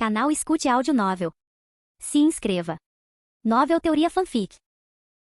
Canal Escute Áudio Novel. Se inscreva. Novel Teoria Fanfic.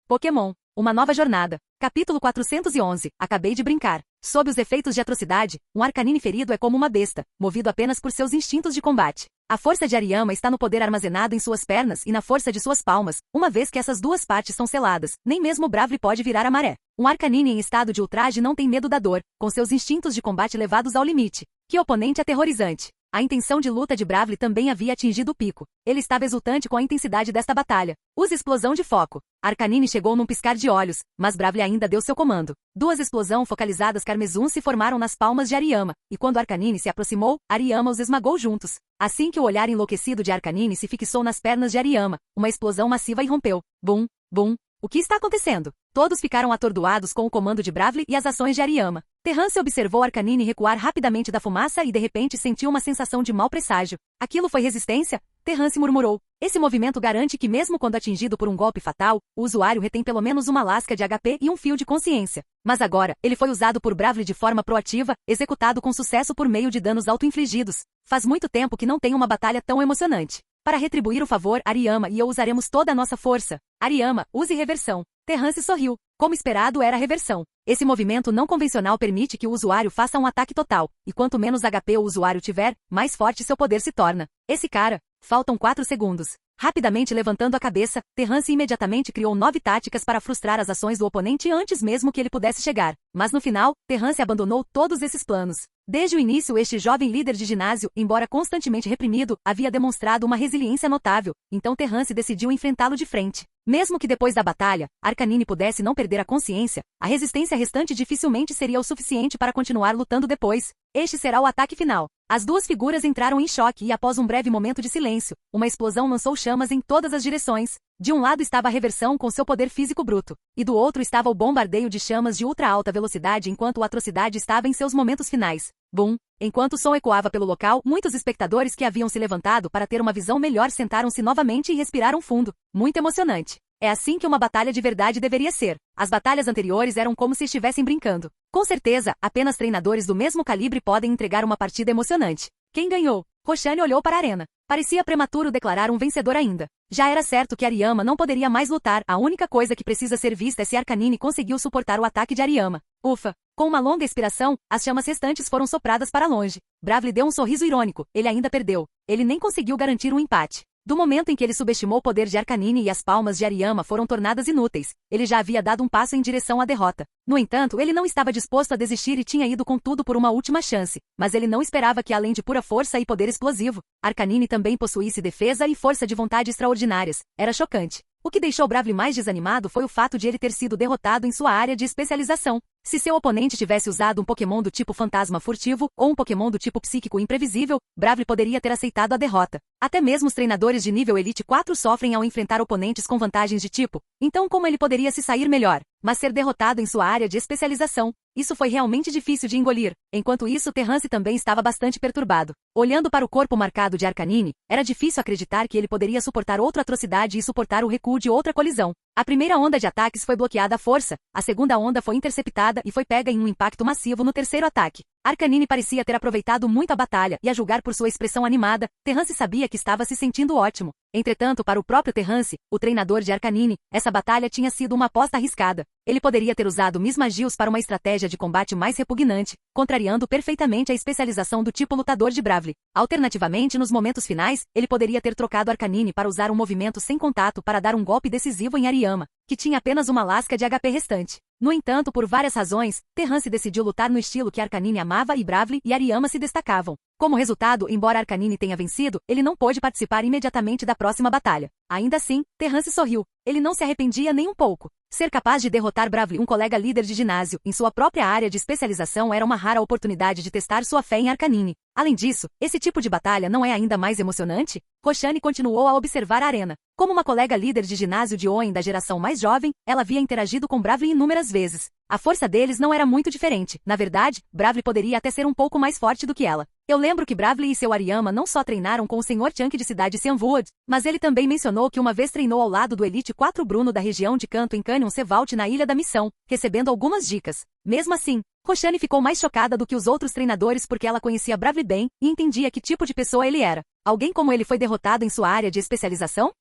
Pokémon, uma nova jornada. Capítulo 411. Acabei de brincar. Sob os efeitos de atrocidade, um Arcanine ferido é como uma besta, movido apenas por seus instintos de combate. A força de Ariyama está no poder armazenado em suas pernas e na força de suas palmas, uma vez que essas duas partes são seladas, nem mesmo o Bravely pode virar a maré. Um Arcanine em estado de ultraje não tem medo da dor, com seus instintos de combate levados ao limite. Que oponente aterrorizante! A intenção de luta de Bravely também havia atingido o pico. Ele estava exultante com a intensidade desta batalha. Use explosão de foco. Arcanine chegou num piscar de olhos, mas Bravely ainda deu seu comando. Duas explosões focalizadas carmesim se formaram nas palmas de Ariyama, e quando Arcanine se aproximou, Ariyama os esmagou juntos. Assim que o olhar enlouquecido de Arcanine se fixou nas pernas de Ariyama, uma explosão massiva irrompeu. Bum, bum. O que está acontecendo? Todos ficaram atordoados com o comando de Bravely e as ações de Ariyama. Terrance observou Arcanine recuar rapidamente da fumaça e de repente sentiu uma sensação de mau presságio. Aquilo foi resistência? Terrance murmurou. Esse movimento garante que mesmo quando atingido por um golpe fatal, o usuário retém pelo menos uma lasca de HP e um fio de consciência. Mas agora, ele foi usado por Bravely de forma proativa, executado com sucesso por meio de danos auto-infligidos. Faz muito tempo que não tem uma batalha tão emocionante. Para retribuir o favor, Ariyama e eu usaremos toda a nossa força. Ariyama, use reversão. Terrance sorriu. Como esperado, era reversão. Esse movimento não convencional permite que o usuário faça um ataque total, e quanto menos HP o usuário tiver, mais forte seu poder se torna. Esse cara... Faltam 4 segundos. Rapidamente levantando a cabeça, Terrance imediatamente criou 9 táticas para frustrar as ações do oponente antes mesmo que ele pudesse chegar. Mas no final, Terrance abandonou todos esses planos. Desde o início, este jovem líder de ginásio, embora constantemente reprimido, havia demonstrado uma resiliência notável, então Terrance decidiu enfrentá-lo de frente. Mesmo que depois da batalha, Arcanine pudesse não perder a consciência, a resistência restante dificilmente seria o suficiente para continuar lutando depois. Este será o ataque final. As duas figuras entraram em choque e após um breve momento de silêncio, uma explosão lançou chamas em todas as direções. De um lado estava a reversão com seu poder físico bruto, e do outro estava o bombardeio de chamas de ultra alta velocidade enquanto a atrocidade estava em seus momentos finais. Bum! Enquanto o som ecoava pelo local, muitos espectadores que haviam se levantado para ter uma visão melhor sentaram-se novamente e respiraram fundo. Muito emocionante. É assim que uma batalha de verdade deveria ser. As batalhas anteriores eram como se estivessem brincando. Com certeza, apenas treinadores do mesmo calibre podem entregar uma partida emocionante. Quem ganhou? Roshane olhou para a arena. Parecia prematuro declarar um vencedor ainda. Já era certo que Ariyama não poderia mais lutar, a única coisa que precisa ser vista é se Arcanine conseguiu suportar o ataque de Ariyama. Ufa! Com uma longa expiração, as chamas restantes foram sopradas para longe. Bravely deu um sorriso irônico, ele ainda perdeu. Ele nem conseguiu garantir um empate. Do momento em que ele subestimou o poder de Arcanine e as palmas de Ariyama foram tornadas inúteis, ele já havia dado um passo em direção à derrota. No entanto, ele não estava disposto a desistir e tinha ido com tudo por uma última chance. Mas ele não esperava que além de pura força e poder explosivo, Arcanine também possuísse defesa e força de vontade extraordinárias. Era chocante. O que deixou Bravely mais desanimado foi o fato de ele ter sido derrotado em sua área de especialização. Se seu oponente tivesse usado um Pokémon do tipo fantasma furtivo ou um Pokémon do tipo psíquico imprevisível, Bravely poderia ter aceitado a derrota. Até mesmo os treinadores de nível Elite 4 sofrem ao enfrentar oponentes com vantagens de tipo. Então como ele poderia se sair melhor? Mas ser derrotado em sua área de especialização, isso foi realmente difícil de engolir. Enquanto isso, Terrance também estava bastante perturbado. Olhando para o corpo marcado de Arcanine, era difícil acreditar que ele poderia suportar outra atrocidade e suportar o recuo de outra colisão. A primeira onda de ataques foi bloqueada à força, a segunda onda foi interceptada e foi pega em um impacto massivo no terceiro ataque. Arcanine parecia ter aproveitado muito a batalha e a julgar por sua expressão animada, Terrance sabia que estava se sentindo ótimo. Entretanto, para o próprio Terrance, o treinador de Arcanine, essa batalha tinha sido uma aposta arriscada. Ele poderia ter usado Mismagius para uma estratégia de combate mais repugnante, contrariando perfeitamente a especialização do tipo lutador de Bravely. Alternativamente, nos momentos finais, ele poderia ter trocado Arcanine para usar um movimento sem contato para dar um golpe decisivo em Ariyama, que tinha apenas uma lasca de HP restante. No entanto, por várias razões, Terrance decidiu lutar no estilo que Arcanine amava e Bravely e Ariyama se destacavam. Como resultado, embora Arcanine tenha vencido, ele não pôde participar imediatamente da próxima batalha. Ainda assim, Terrance sorriu. Ele não se arrependia nem um pouco. Ser capaz de derrotar Bravely, um colega líder de ginásio, em sua própria área de especialização era uma rara oportunidade de testar sua fé em Arcanine. Além disso, esse tipo de batalha não é ainda mais emocionante? Roshane continuou a observar a arena. Como uma colega líder de ginásio de Oen da geração mais jovem, ela havia interagido com Bravely inúmeras vezes. A força deles não era muito diferente. Na verdade, Bravely poderia até ser um pouco mais forte do que ela. Eu lembro que Bravely e seu Ariyama não só treinaram com o Sr. Chunk de cidade Cianwood, mas ele também mencionou que uma vez treinou ao lado do Elite 4 Bruno da região de Canto em Canyon Cevalt na Ilha da Missão, recebendo algumas dicas. Mesmo assim, Roshani ficou mais chocada do que os outros treinadores porque ela conhecia Bravely bem e entendia que tipo de pessoa ele era. Alguém como ele foi derrotado em sua área de especialização?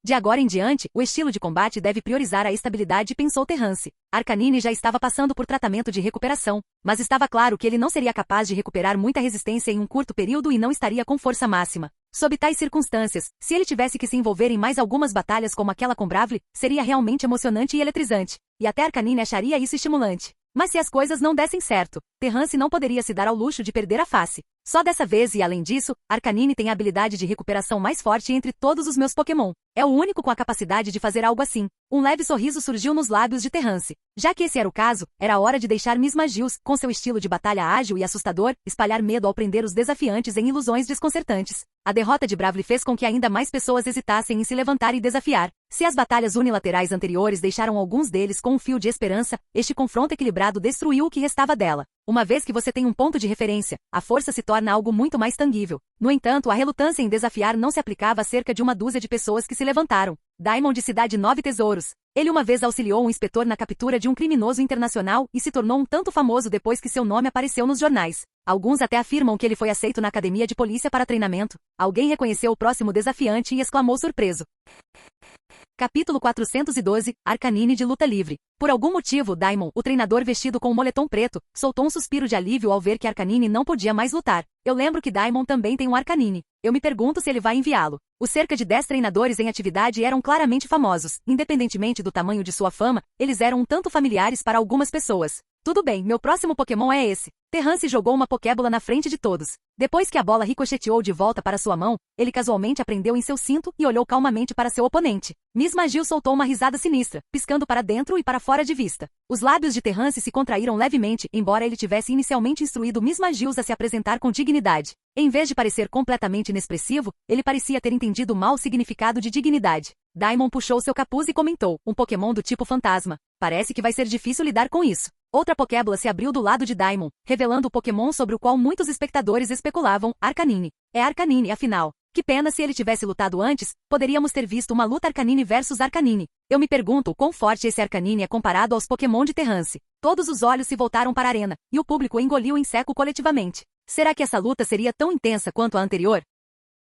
De agora em diante, o estilo de combate deve priorizar a estabilidade, pensou Terrance. Arcanine já estava passando por tratamento de recuperação, mas estava claro que ele não seria capaz de recuperar muita resistência em um curto período e não estaria com força máxima. Sob tais circunstâncias, se ele tivesse que se envolver em mais algumas batalhas como aquela com Bravely, seria realmente emocionante e eletrizante, e até Arcanine acharia isso estimulante. Mas se as coisas não dessem certo, Terrance não poderia se dar ao luxo de perder a face. Só dessa vez e além disso, Arcanine tem a habilidade de recuperação mais forte entre todos os meus Pokémon. É o único com a capacidade de fazer algo assim. Um leve sorriso surgiu nos lábios de Terrance. Já que esse era o caso, era hora de deixar Miss Magius, com seu estilo de batalha ágil e assustador, espalhar medo ao prender os desafiantes em ilusões desconcertantes. A derrota de Bravely fez com que ainda mais pessoas hesitassem em se levantar e desafiar. Se as batalhas unilaterais anteriores deixaram alguns deles com um fio de esperança, este confronto equilibrado destruiu o que restava dela. Uma vez que você tem um ponto de referência, a força se torna algo muito mais tangível. No entanto, a relutância em desafiar não se aplicava a cerca de uma dúzia de pessoas que se levantaram. Diamond de Cidade 9 Tesouros. Ele uma vez auxiliou um inspetor na captura de um criminoso internacional e se tornou um tanto famoso depois que seu nome apareceu nos jornais. Alguns até afirmam que ele foi aceito na academia de polícia para treinamento. Alguém reconheceu o próximo desafiante e exclamou surpreso. Capítulo 412, Arcanine de Luta Livre. Por algum motivo, Daimon, o treinador vestido com um moletom preto, soltou um suspiro de alívio ao ver que Arcanine não podia mais lutar. Eu lembro que Daimon também tem um Arcanine. Eu me pergunto se ele vai enviá-lo. Os cerca de 10 treinadores em atividade eram claramente famosos. Independentemente do tamanho de sua fama, eles eram um tanto familiares para algumas pessoas. Tudo bem, meu próximo Pokémon é esse. Terrance jogou uma Pokébola na frente de todos. Depois que a bola ricocheteou de volta para sua mão, ele casualmente a prendeu em seu cinto e olhou calmamente para seu oponente. Miss Magius soltou uma risada sinistra, piscando para dentro e para fora de vista. Os lábios de Terrance se contraíram levemente, embora ele tivesse inicialmente instruído Miss Magius a se apresentar com dignidade. Em vez de parecer completamente inexpressivo, ele parecia ter entendido mal o significado de dignidade. Daimon puxou seu capuz e comentou, um Pokémon do tipo fantasma. Parece que vai ser difícil lidar com isso. Outra Pokébola se abriu do lado de Daimon, revelando o Pokémon sobre o qual muitos espectadores especulavam, Arcanine. É Arcanine, afinal. Que pena se ele tivesse lutado antes, poderíamos ter visto uma luta Arcanine versus Arcanine. Eu me pergunto o quão forte esse Arcanine é comparado aos Pokémon de Terrance. Todos os olhos se voltaram para a arena, e o público engoliu em seco coletivamente. Será que essa luta seria tão intensa quanto a anterior?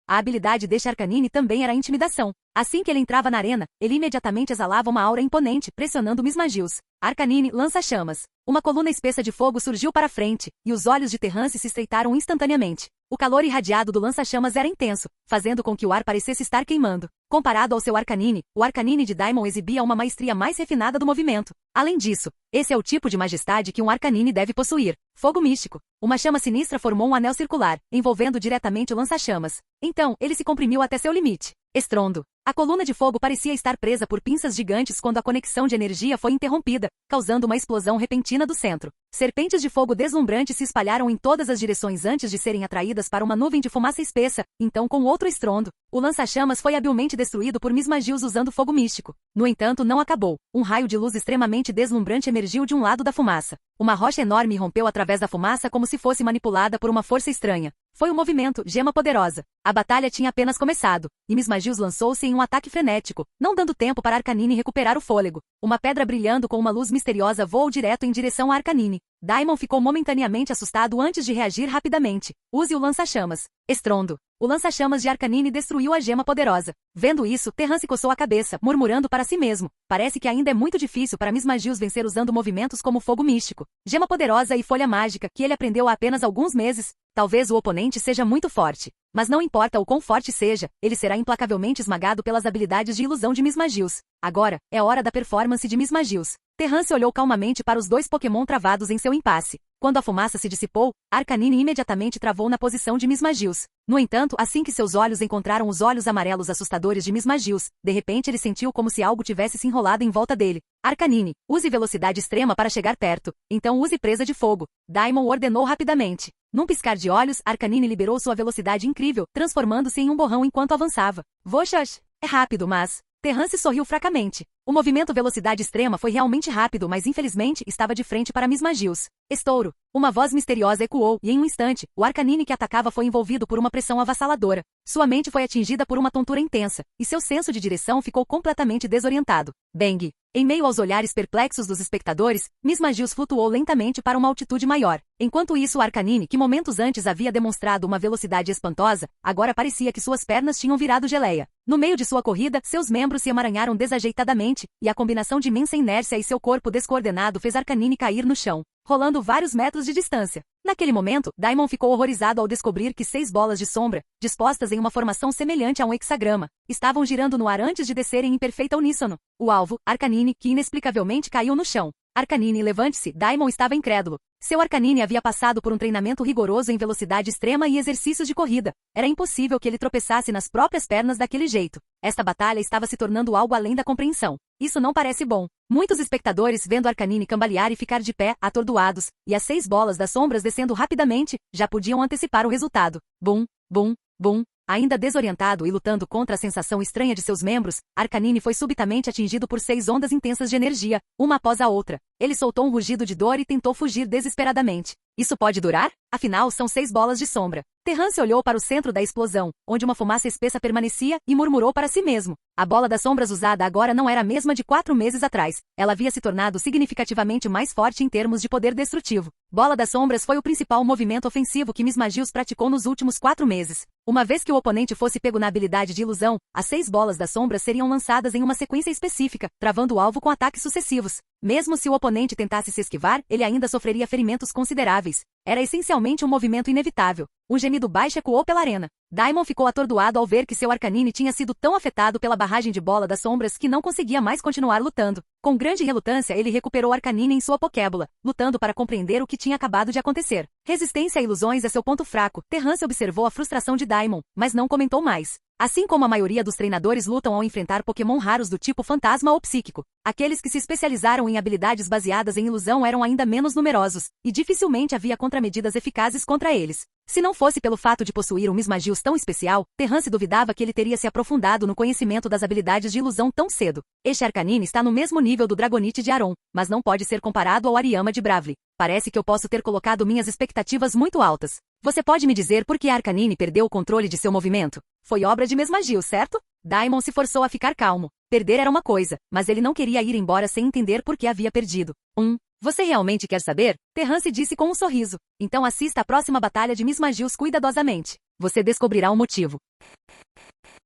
A habilidade deste Arcanine também era a intimidação. Assim que ele entrava na arena, ele imediatamente exalava uma aura imponente, pressionando Miss Magius. Arcanine lança-chamas. Uma coluna espessa de fogo surgiu para frente, e os olhos de Terrance se estreitaram instantaneamente. O calor irradiado do lança-chamas era intenso, fazendo com que o ar parecesse estar queimando. Comparado ao seu Arcanine, o Arcanine de Daimon exibia uma maestria mais refinada do movimento. Além disso, esse é o tipo de majestade que um Arcanine deve possuir. Fogo místico. Uma chama sinistra formou um anel circular, envolvendo diretamente o lança-chamas. Então, ele se comprimiu até seu limite. Estrondo. A coluna de fogo parecia estar presa por pinças gigantes quando a conexão de energia foi interrompida, causando uma explosão repentina do centro. Serpentes de fogo deslumbrantes se espalharam em todas as direções antes de serem atraídas para uma nuvem de fumaça espessa, então com outro estrondo. O lança-chamas foi habilmente destruído por Miss Magius usando fogo místico. No entanto, não acabou. Um raio de luz extremamente deslumbrante emergiu de um lado da fumaça. Uma rocha enorme rompeu através da fumaça como se fosse manipulada por uma força estranha. Foi o movimento, Gema Poderosa. A batalha tinha apenas começado, e Miss Magius lançou-se em um ataque frenético, não dando tempo para Arcanine recuperar o fôlego. Uma pedra brilhando com uma luz misteriosa voou direto em direção a Arcanine. Daimon ficou momentaneamente assustado antes de reagir rapidamente. Use o lança-chamas. Estrondo. O lança-chamas de Arcanine destruiu a Gema Poderosa. Vendo isso, Terrance coçou a cabeça, murmurando para si mesmo. Parece que ainda é muito difícil para Miss Magius vencer usando movimentos como fogo místico, Gema Poderosa e Folha Mágica, que ele aprendeu há apenas alguns meses. Talvez o oponente seja muito forte. Mas não importa o quão forte seja, ele será implacavelmente esmagado pelas habilidades de ilusão de Miss Magius. Agora, é hora da performance de Miss Magius. Terrance olhou calmamente para os dois Pokémon travados em seu impasse. Quando a fumaça se dissipou, Arcanine imediatamente travou na posição de Miss Magius. No entanto, assim que seus olhos encontraram os olhos amarelos assustadores de Miss Magius, de repente ele sentiu como se algo tivesse se enrolado em volta dele. Arcanine, use velocidade extrema para chegar perto. Então use presa de fogo. Daimon ordenou rapidamente. Num piscar de olhos, Arcanine liberou sua velocidade incrível, transformando-se em um borrão enquanto avançava. Voxax! É rápido, mas... Terrance sorriu fracamente. O movimento velocidade extrema foi realmente rápido, mas infelizmente estava de frente para Miss Magius. Estouro. Uma voz misteriosa ecoou, e em um instante, o Arcanine que atacava foi envolvido por uma pressão avassaladora. Sua mente foi atingida por uma tontura intensa, e seu senso de direção ficou completamente desorientado. Bang! Em meio aos olhares perplexos dos espectadores, Mismagius flutuou lentamente para uma altitude maior. Enquanto isso, Arcanine, que momentos antes havia demonstrado uma velocidade espantosa, agora parecia que suas pernas tinham virado geleia. No meio de sua corrida, seus membros se emaranharam desajeitadamente, e a combinação de imensa inércia e seu corpo descoordenado fez Arcanine cair no chão, rolando vários metros de distância. Naquele momento, Daimon ficou horrorizado ao descobrir que 6 bolas de sombra, dispostas em uma formação semelhante a um hexagrama, estavam girando no ar antes de descerem em perfeita uníssono. O alvo, Arcanine, que inexplicavelmente caiu no chão. Arcanine, levante-se. Daimon estava incrédulo. Seu Arcanine havia passado por um treinamento rigoroso em velocidade extrema e exercícios de corrida. Era impossível que ele tropeçasse nas próprias pernas daquele jeito. Esta batalha estava se tornando algo além da compreensão. Isso não parece bom. Muitos espectadores vendo Arcanine cambalear e ficar de pé, atordoados, e as 6 bolas das sombras descendo rapidamente, já podiam antecipar o resultado. Bum, bum, bum. Ainda desorientado e lutando contra a sensação estranha de seus membros, Arcanine foi subitamente atingido por 6 ondas intensas de energia, uma após a outra. Ele soltou um rugido de dor e tentou fugir desesperadamente. Isso pode durar? Afinal, são 6 bolas de sombra. Terrance olhou para o centro da explosão, onde uma fumaça espessa permanecia, e murmurou para si mesmo. A bola das sombras usada agora não era a mesma de 4 meses atrás. Ela havia se tornado significativamente mais forte em termos de poder destrutivo. Bola das sombras foi o principal movimento ofensivo que Mismagius praticou nos últimos 4 meses. Uma vez que o oponente fosse pego na habilidade de ilusão, as 6 bolas das sombras seriam lançadas em uma sequência específica, travando o alvo com ataques sucessivos. Mesmo se o oponente tentasse se esquivar, ele ainda sofreria ferimentos consideráveis. Era essencialmente um movimento inevitável. Um gemido baixo ecoou pela arena. Daimon ficou atordoado ao ver que seu Arcanine tinha sido tão afetado pela barragem de bola das sombras que não conseguia mais continuar lutando. Com grande relutância, ele recuperou Arcanine em sua Pokébola, lutando para compreender o que tinha acabado de acontecer. Resistência a ilusões é seu ponto fraco. Terrance observou a frustração de Daimon, mas não comentou mais. Assim como a maioria dos treinadores lutam ao enfrentar Pokémon raros do tipo fantasma ou psíquico, aqueles que se especializaram em habilidades baseadas em ilusão eram ainda menos numerosos, e dificilmente havia contramedidas eficazes contra eles. Se não fosse pelo fato de possuir um Mismagius tão especial, Terrance duvidava que ele teria se aprofundado no conhecimento das habilidades de ilusão tão cedo. Este Arcanine está no mesmo nível do Dragonite de Aron, mas não pode ser comparado ao Ariyama de Bravely. Parece que eu posso ter colocado minhas expectativas muito altas. Você pode me dizer por que Arcanine perdeu o controle de seu movimento? Foi obra de Mismagius, certo? Daimon se forçou a ficar calmo. Perder era uma coisa, mas ele não queria ir embora sem entender por que havia perdido. Você realmente quer saber? Terrance disse com um sorriso. Então assista à próxima batalha de Mismagius cuidadosamente. Você descobrirá o motivo.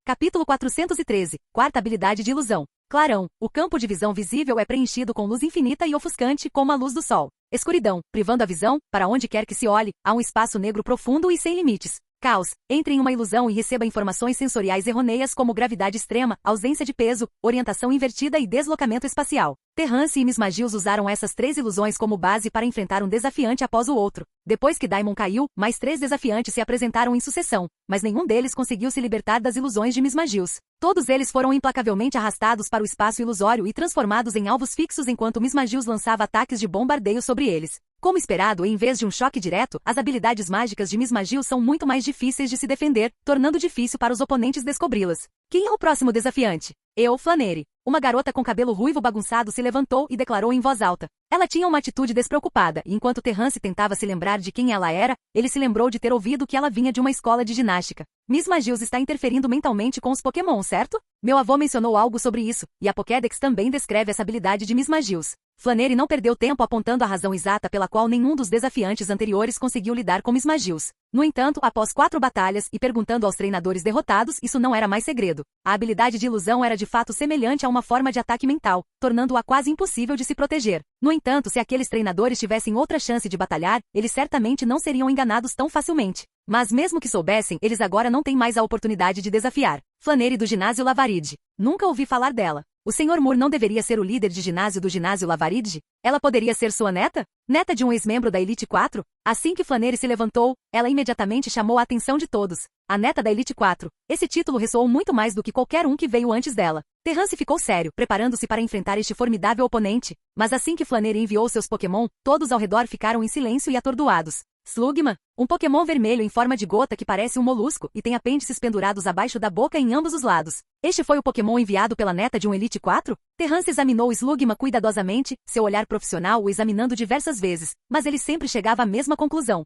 Capítulo 413. Quarta habilidade de ilusão. Clarão. O campo de visão visível é preenchido com luz infinita e ofuscante como a luz do sol. Escuridão. Privando a visão, para onde quer que se olhe, há um espaço negro profundo e sem limites. Caos. Entre em uma ilusão e receba informações sensoriais errôneas como gravidade extrema, ausência de peso, orientação invertida e deslocamento espacial. Terrance e Mismagius usaram essas 3 ilusões como base para enfrentar um desafiante após o outro. Depois que Daimon caiu, mais 3 desafiantes se apresentaram em sucessão, mas nenhum deles conseguiu se libertar das ilusões de Mismagius. Todos eles foram implacavelmente arrastados para o espaço ilusório e transformados em alvos fixos enquanto Mismagius lançava ataques de bombardeio sobre eles. Como esperado, em vez de um choque direto, as habilidades mágicas de Mismagius são muito mais difíceis de se defender, tornando difícil para os oponentes descobri-las. Quem é o próximo desafiante? Eu, Flannery. Uma garota com cabelo ruivo bagunçado se levantou e declarou em voz alta. Ela tinha uma atitude despreocupada, e enquanto Terrance tentava se lembrar de quem ela era, ele se lembrou de ter ouvido que ela vinha de uma escola de ginástica. Mismagius está interferindo mentalmente com os Pokémon, certo? Meu avô mencionou algo sobre isso, e a Pokédex também descreve essa habilidade de Mismagius. Flannery não perdeu tempo apontando a razão exata pela qual nenhum dos desafiantes anteriores conseguiu lidar com Mismagius. No entanto, após 4 batalhas e perguntando aos treinadores derrotados, isso não era mais segredo. A habilidade de ilusão era de fato semelhante a uma forma de ataque mental, tornando-a quase impossível de se proteger. No entanto, se aqueles treinadores tivessem outra chance de batalhar, eles certamente não seriam enganados tão facilmente. Mas mesmo que soubessem, eles agora não têm mais a oportunidade de desafiar. Flannery do ginásio Lavaride. Nunca ouvi falar dela. O Sr. Moore não deveria ser o líder de ginásio do ginásio Lavaride? Ela poderia ser sua neta? Neta de um ex-membro da Elite 4? Assim que Flannery se levantou, ela imediatamente chamou a atenção de todos. A neta da Elite 4. Esse título ressoou muito mais do que qualquer um que veio antes dela. Terrance ficou sério, preparando-se para enfrentar este formidável oponente. Mas assim que Flannery enviou seus Pokémon, todos ao redor ficaram em silêncio e atordoados. Slugma, um Pokémon vermelho em forma de gota que parece um molusco e tem apêndices pendurados abaixo da boca em ambos os lados. Este foi o Pokémon enviado pela neta de um Elite 4? Terrance examinou Slugma cuidadosamente, seu olhar profissional o examinando diversas vezes, mas ele sempre chegava à mesma conclusão.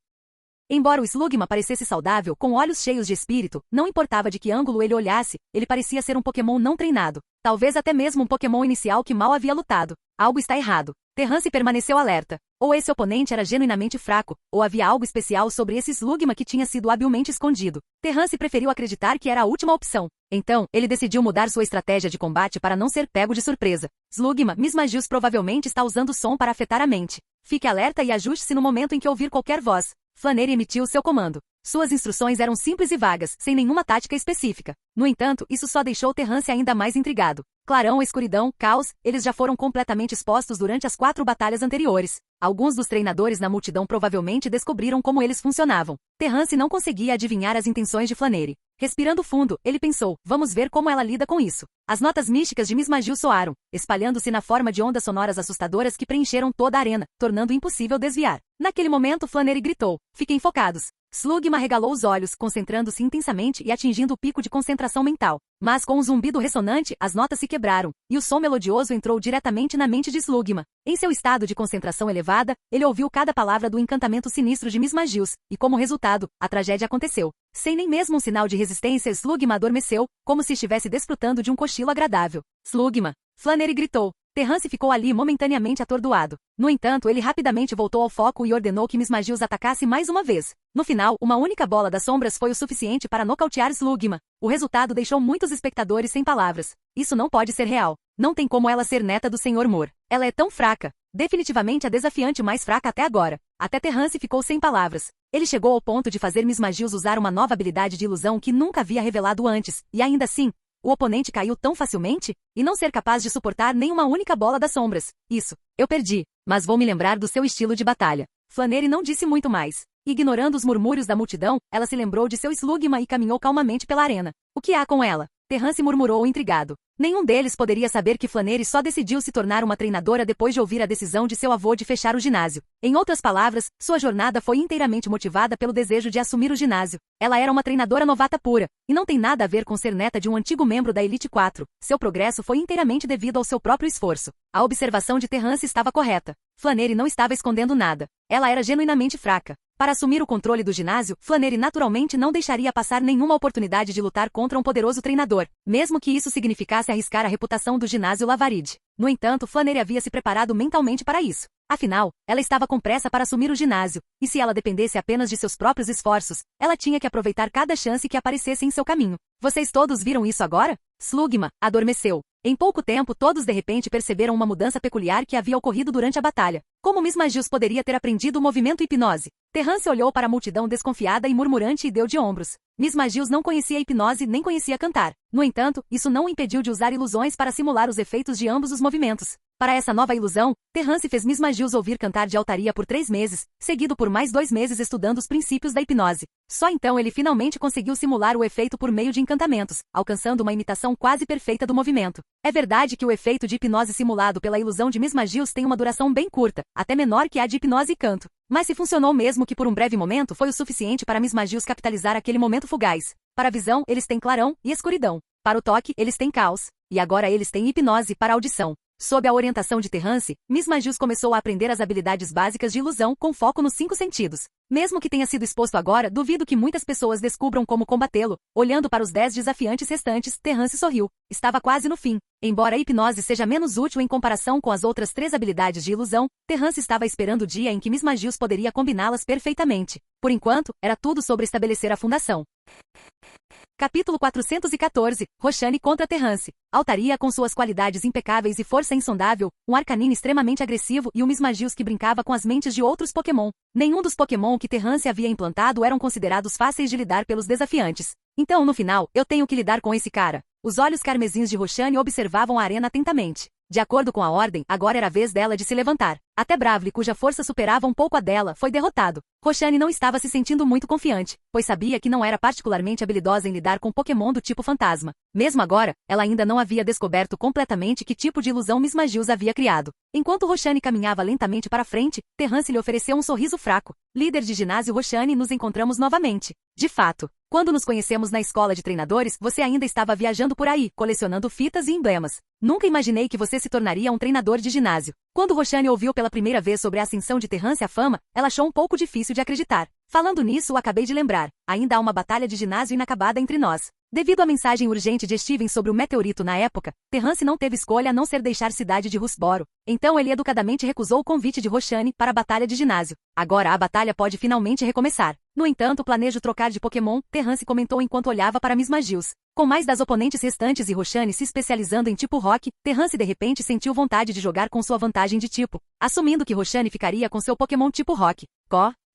Embora o Slugma parecesse saudável, com olhos cheios de espírito, não importava de que ângulo ele olhasse, ele parecia ser um Pokémon não treinado. Talvez até mesmo um Pokémon inicial que mal havia lutado. Algo está errado. Terrance permaneceu alerta. Ou esse oponente era genuinamente fraco, ou havia algo especial sobre esse Slugma que tinha sido habilmente escondido. Terrance preferiu acreditar que era a última opção. Então, ele decidiu mudar sua estratégia de combate para não ser pego de surpresa. Slugma, Mismagius provavelmente está usando som para afetar a mente. Fique alerta e ajuste-se no momento em que ouvir qualquer voz. Flannery emitiu seu comando. Suas instruções eram simples e vagas, sem nenhuma tática específica. No entanto, isso só deixou Terrance ainda mais intrigado. Clarão, escuridão, caos, eles já foram completamente expostos durante as 4 batalhas anteriores. Alguns dos treinadores na multidão provavelmente descobriram como eles funcionavam. Terrance não conseguia adivinhar as intenções de Flannery. Respirando fundo, ele pensou, vamos ver como ela lida com isso. As notas místicas de Mismagius soaram, espalhando-se na forma de ondas sonoras assustadoras que preencheram toda a arena, tornando impossível desviar. Naquele momento Flannery gritou, fiquem focados. Slugma regalou os olhos, concentrando-se intensamente e atingindo o pico de concentração mental. Mas com um zumbido ressonante, as notas se quebraram, e o som melodioso entrou diretamente na mente de Slugma. Em seu estado de concentração elevada, ele ouviu cada palavra do encantamento sinistro de Mismagius, e como resultado, a tragédia aconteceu. Sem nem mesmo um sinal de resistência, Slugma adormeceu, como se estivesse desfrutando de um cochilo agradável. Slugma! Flannery gritou. Terrance ficou ali momentaneamente atordoado. No entanto, ele rapidamente voltou ao foco e ordenou que Mismagius atacasse mais uma vez. No final, uma única bola das sombras foi o suficiente para nocautear Slugma. O resultado deixou muitos espectadores sem palavras. Isso não pode ser real. Não tem como ela ser neta do Sr. Moore. Ela é tão fraca. Definitivamente a desafiante mais fraca até agora. Até Terrance ficou sem palavras. Ele chegou ao ponto de fazer Mismagius usar uma nova habilidade de ilusão que nunca havia revelado antes, e ainda assim, o oponente caiu tão facilmente? E não ser capaz de suportar nem uma única bola das sombras. Isso, eu perdi, mas vou me lembrar do seu estilo de batalha. Flannery não disse muito mais. Ignorando os murmúrios da multidão, ela se lembrou de seu Slugma e caminhou calmamente pela arena. O que há com ela? Terrance murmurou intrigado. Nenhum deles poderia saber que Flannery só decidiu se tornar uma treinadora depois de ouvir a decisão de seu avô de fechar o ginásio. Em outras palavras, sua jornada foi inteiramente motivada pelo desejo de assumir o ginásio. Ela era uma treinadora novata pura, e não tem nada a ver com ser neta de um antigo membro da Elite 4. Seu progresso foi inteiramente devido ao seu próprio esforço. A observação de Terrance estava correta. Flannery não estava escondendo nada. Ela era genuinamente fraca. Para assumir o controle do ginásio, Flannery naturalmente não deixaria passar nenhuma oportunidade de lutar contra um poderoso treinador, mesmo que isso significasse arriscar a reputação do ginásio Lavaride. No entanto, Flannery havia se preparado mentalmente para isso. Afinal, ela estava com pressa para assumir o ginásio, e se ela dependesse apenas de seus próprios esforços, ela tinha que aproveitar cada chance que aparecesse em seu caminho. Vocês todos viram isso agora? Slugma adormeceu. Em pouco tempo, todos de repente perceberam uma mudança peculiar que havia ocorrido durante a batalha. Como Mismagius poderia ter aprendido o movimento hipnose? Terrance olhou para a multidão desconfiada e murmurante e deu de ombros. Mismagius não conhecia hipnose nem conhecia cantar. No entanto, isso não o impediu de usar ilusões para simular os efeitos de ambos os movimentos. Para essa nova ilusão, Terrance fez Mismagius ouvir cantar de altaria por 3 meses, seguido por mais 2 meses estudando os princípios da hipnose. Só então ele finalmente conseguiu simular o efeito por meio de encantamentos, alcançando uma imitação quase perfeita do movimento. É verdade que o efeito de hipnose simulado pela ilusão de Mismagius tem uma duração bem curta, até menor que a de hipnose e canto. Mas se funcionou mesmo que por um breve momento foi o suficiente para Mismagius capitalizar aquele momento fugaz. Para a visão, eles têm clarão e escuridão. Para o toque, eles têm caos. E agora eles têm hipnose para a audição. Sob a orientação de Terrance, Mismagius começou a aprender as habilidades básicas de ilusão com foco nos 5 sentidos. Mesmo que tenha sido exposto agora, duvido que muitas pessoas descubram como combatê-lo. Olhando para os 10 desafiantes restantes, Terrance sorriu. Estava quase no fim. Embora a hipnose seja menos útil em comparação com as outras 3 habilidades de ilusão, Terrance estava esperando o dia em que Mismagius poderia combiná-las perfeitamente. Por enquanto, era tudo sobre estabelecer a fundação. Capítulo 414, Roshani contra Terrance. Altaria com suas qualidades impecáveis e força insondável, um Arcanine extremamente agressivo e um Mismagius que brincava com as mentes de outros Pokémon. Nenhum dos Pokémon que Terrance havia implantado eram considerados fáceis de lidar pelos desafiantes. Então, no final, eu tenho que lidar com esse cara. Os olhos carmesins de Roshani observavam a arena atentamente. De acordo com a ordem, agora era a vez dela de se levantar. Até Bravely, cuja força superava um pouco a dela, foi derrotado. Roshani não estava se sentindo muito confiante, pois sabia que não era particularmente habilidosa em lidar com Pokémon do tipo fantasma. Mesmo agora, ela ainda não havia descoberto completamente que tipo de ilusão Mismagius havia criado. Enquanto Roshani caminhava lentamente para frente, Terrance lhe ofereceu um sorriso fraco. Líder de ginásio Roshani, nos encontramos novamente. De fato, quando nos conhecemos na escola de treinadores, você ainda estava viajando por aí, colecionando fitas e emblemas. Nunca imaginei que você se tornaria um treinador de ginásio. Quando Roshani ouviu pela primeira vez sobre a ascensão de Terrance à fama, ela achou um pouco difícil de acreditar. Falando nisso, acabei de lembrar. Ainda há uma batalha de ginásio inacabada entre nós. Devido à mensagem urgente de Steven sobre o meteorito na época, Terrance não teve escolha a não ser deixar cidade de Rustboro. Então ele educadamente recusou o convite de Roshani para a batalha de ginásio. Agora a batalha pode finalmente recomeçar. No entanto, planejo trocar de Pokémon, Terrance comentou enquanto olhava para Miss Magius. Com mais das oponentes restantes e Roshani se especializando em tipo rock, Terrance de repente sentiu vontade de jogar com sua vantagem de tipo, assumindo que Roshani ficaria com seu Pokémon tipo rock.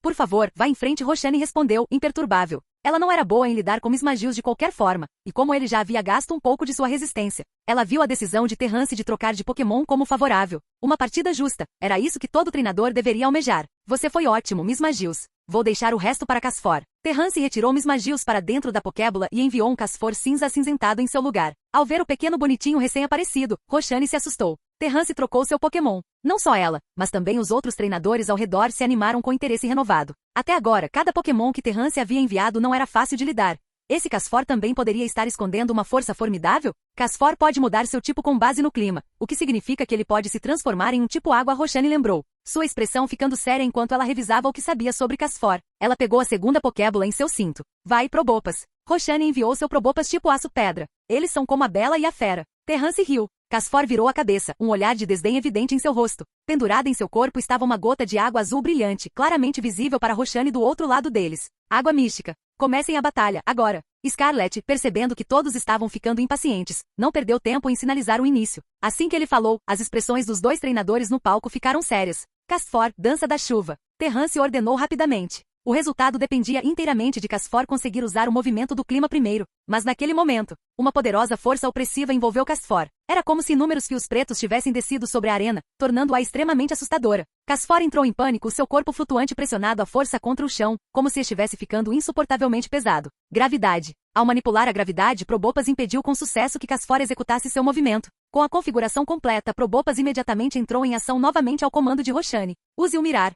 Por favor, vá em frente, Roshani respondeu, imperturbável. Ela não era boa em lidar com Miss Magius de qualquer forma, e como ele já havia gasto um pouco de sua resistência, ela viu a decisão de Terrance de trocar de Pokémon como favorável. Uma partida justa, era isso que todo treinador deveria almejar. Você foi ótimo, Miss Magius. Vou deixar o resto para Casfor. Terrance retirou Miss Magius para dentro da Pokébula e enviou um Casfor cinza acinzentado em seu lugar. Ao ver o pequeno bonitinho recém-aparecido, Roshani se assustou. Terrance trocou seu Pokémon. Não só ela, mas também os outros treinadores ao redor se animaram com interesse renovado. Até agora, cada Pokémon que Terrance havia enviado não era fácil de lidar. Esse Casfor também poderia estar escondendo uma força formidável? Casfor pode mudar seu tipo com base no clima, o que significa que ele pode se transformar em um tipo água, Roshani lembrou. Sua expressão ficando séria enquanto ela revisava o que sabia sobre Casfor. Ela pegou a segunda Pokébula em seu cinto. Vai, Probopas. Roshani enviou seu Probopas tipo aço pedra. Eles são como a Bela e a Fera. Terrance riu. Casfor virou a cabeça, um olhar de desdém evidente em seu rosto. Pendurada em seu corpo estava uma gota de água azul brilhante, claramente visível para Roshani do outro lado deles. Água mística. Comecem a batalha, agora. Scarlet, percebendo que todos estavam ficando impacientes, não perdeu tempo em sinalizar o início. Assim que ele falou, as expressões dos dois treinadores no palco ficaram sérias. Casfor, dança da chuva. Terrance ordenou rapidamente. O resultado dependia inteiramente de Casfor conseguir usar o movimento do clima primeiro, mas naquele momento, uma poderosa força opressiva envolveu Casfor. Era como se inúmeros fios pretos tivessem descido sobre a arena, tornando-a extremamente assustadora. Casfor entrou em pânico, seu corpo flutuante pressionado à força contra o chão, como se estivesse ficando insuportavelmente pesado. Gravidade. Ao manipular a gravidade, Probopas impediu com sucesso que Casfor executasse seu movimento. Com a configuração completa, Probopas imediatamente entrou em ação novamente ao comando de Roshani. Use o mirar.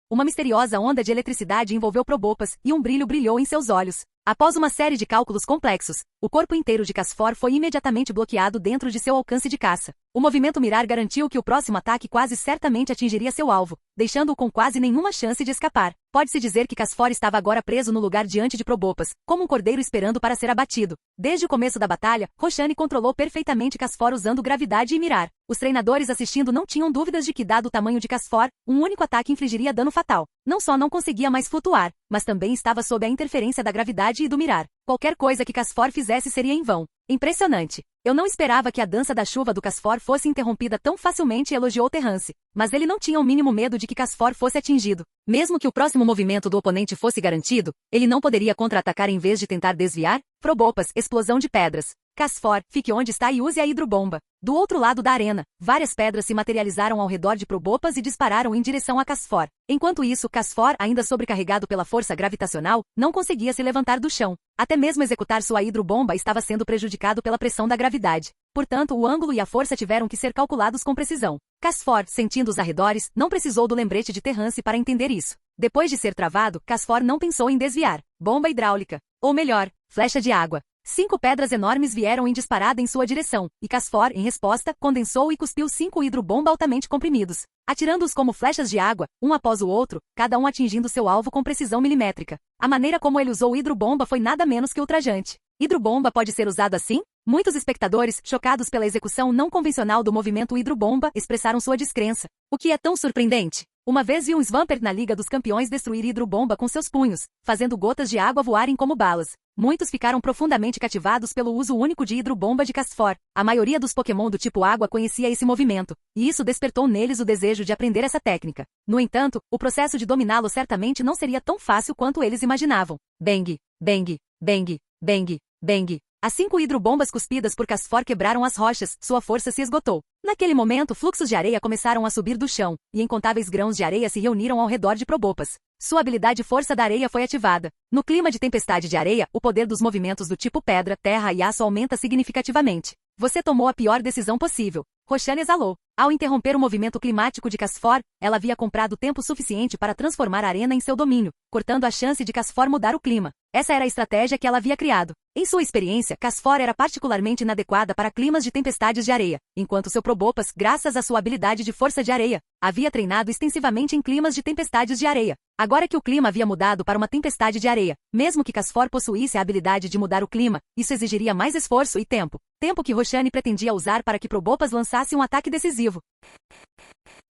Uma misteriosa onda de eletricidade envolveu Probopas, e um brilho brilhou em seus olhos. Após uma série de cálculos complexos, o corpo inteiro de Casfor foi imediatamente bloqueado dentro de seu alcance de caça. O movimento mirar garantiu que o próximo ataque quase certamente atingiria seu alvo, deixando-o com quase nenhuma chance de escapar. Pode-se dizer que Casfor estava agora preso no lugar diante de Probopas, como um cordeiro esperando para ser abatido. Desde o começo da batalha, Roshani controlou perfeitamente Casfor usando gravidade e mirar. Os treinadores assistindo não tinham dúvidas de que, dado o tamanho de Casfor, um único ataque infligiria dano fatal. Não só não conseguia mais flutuar, mas também estava sob a interferência da gravidade e do mirar. Qualquer coisa que Casfor fizesse seria em vão. Impressionante. Eu não esperava que a dança da chuva do Casfor fosse interrompida tão facilmente, elogiou Terrance. Mas ele não tinha o mínimo medo de que Casfor fosse atingido. Mesmo que o próximo movimento do oponente fosse garantido, ele não poderia contra-atacar em vez de tentar desviar? Probopas, explosão de pedras. Casfor, fique onde está e use a hidrobomba. Do outro lado da arena, várias pedras se materializaram ao redor de Probopas e dispararam em direção a Casfor. Enquanto isso, Casfor, ainda sobrecarregado pela força gravitacional, não conseguia se levantar do chão. Até mesmo executar sua hidrobomba estava sendo prejudicado pela pressão da gravidade. Portanto, o ângulo e a força tiveram que ser calculados com precisão. Casfor, sentindo os arredores, não precisou do lembrete de Terrance para entender isso. Depois de ser travado, Casfor não pensou em desviar. Bomba hidráulica. Ou melhor, flecha de água. 5 pedras enormes vieram em disparada em sua direção, e Casfor, em resposta, condensou e cuspiu 5 hidrobomba altamente comprimidos, atirando-os como flechas de água, um após o outro, cada um atingindo seu alvo com precisão milimétrica. A maneira como ele usou hidrobomba foi nada menos que ultrajante. Hidrobomba pode ser usado assim? Muitos espectadores, chocados pela execução não convencional do movimento hidrobomba, expressaram sua descrença. O que é tão surpreendente? Uma vez vi um Swampert na Liga dos Campeões destruir hidrobomba com seus punhos, fazendo gotas de água voarem como balas. Muitos ficaram profundamente cativados pelo uso único de hidrobomba de Casfor. A maioria dos Pokémon do tipo água conhecia esse movimento, e isso despertou neles o desejo de aprender essa técnica. No entanto, o processo de dominá-lo certamente não seria tão fácil quanto eles imaginavam. Bang, bang, bang, bang, bang. As 5 hidrobombas cuspidas por Casfor quebraram as rochas, sua força se esgotou. Naquele momento, fluxos de areia começaram a subir do chão, e incontáveis grãos de areia se reuniram ao redor de Probopas. Sua habilidade Força da Areia foi ativada. No clima de tempestade de areia, o poder dos movimentos do tipo pedra, terra e aço aumenta significativamente. Você tomou a pior decisão possível. Roshani exalou. Ao interromper o movimento climático de Casfor, ela havia comprado tempo suficiente para transformar a arena em seu domínio, cortando a chance de Casfor mudar o clima. Essa era a estratégia que ela havia criado. Em sua experiência, Casfor era particularmente inadequada para climas de tempestades de areia, enquanto seu Probopas, graças à sua habilidade de força de areia, havia treinado extensivamente em climas de tempestades de areia. Agora que o clima havia mudado para uma tempestade de areia, mesmo que Casfor possuísse a habilidade de mudar o clima, isso exigiria mais esforço e tempo. Tempo que Roshani pretendia usar para que Probopas lançasse um ataque decisivo.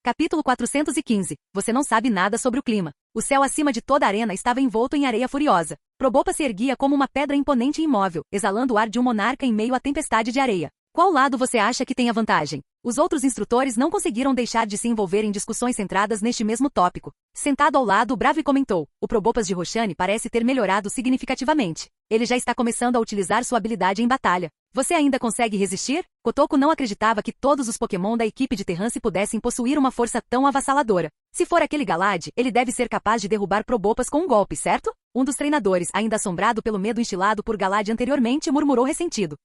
Capítulo 415. Você não sabe nada sobre o clima. O céu acima de toda a arena estava envolto em areia furiosa. Probopas se erguia como uma pedra imponente e imóvel, exalando o ar de um monarca em meio à tempestade de areia. Qual lado você acha que tem a vantagem? Os outros instrutores não conseguiram deixar de se envolver em discussões centradas neste mesmo tópico. Sentado ao lado, Brave comentou: o Probopas de Roshani parece ter melhorado significativamente. Ele já está começando a utilizar sua habilidade em batalha. Você ainda consegue resistir? Kotoko não acreditava que todos os Pokémon da equipe de Terrance pudessem possuir uma força tão avassaladora. Se for aquele Galad, ele deve ser capaz de derrubar Probopas com um golpe, certo? Um dos treinadores, ainda assombrado pelo medo instilado por Galad anteriormente, murmurou ressentido.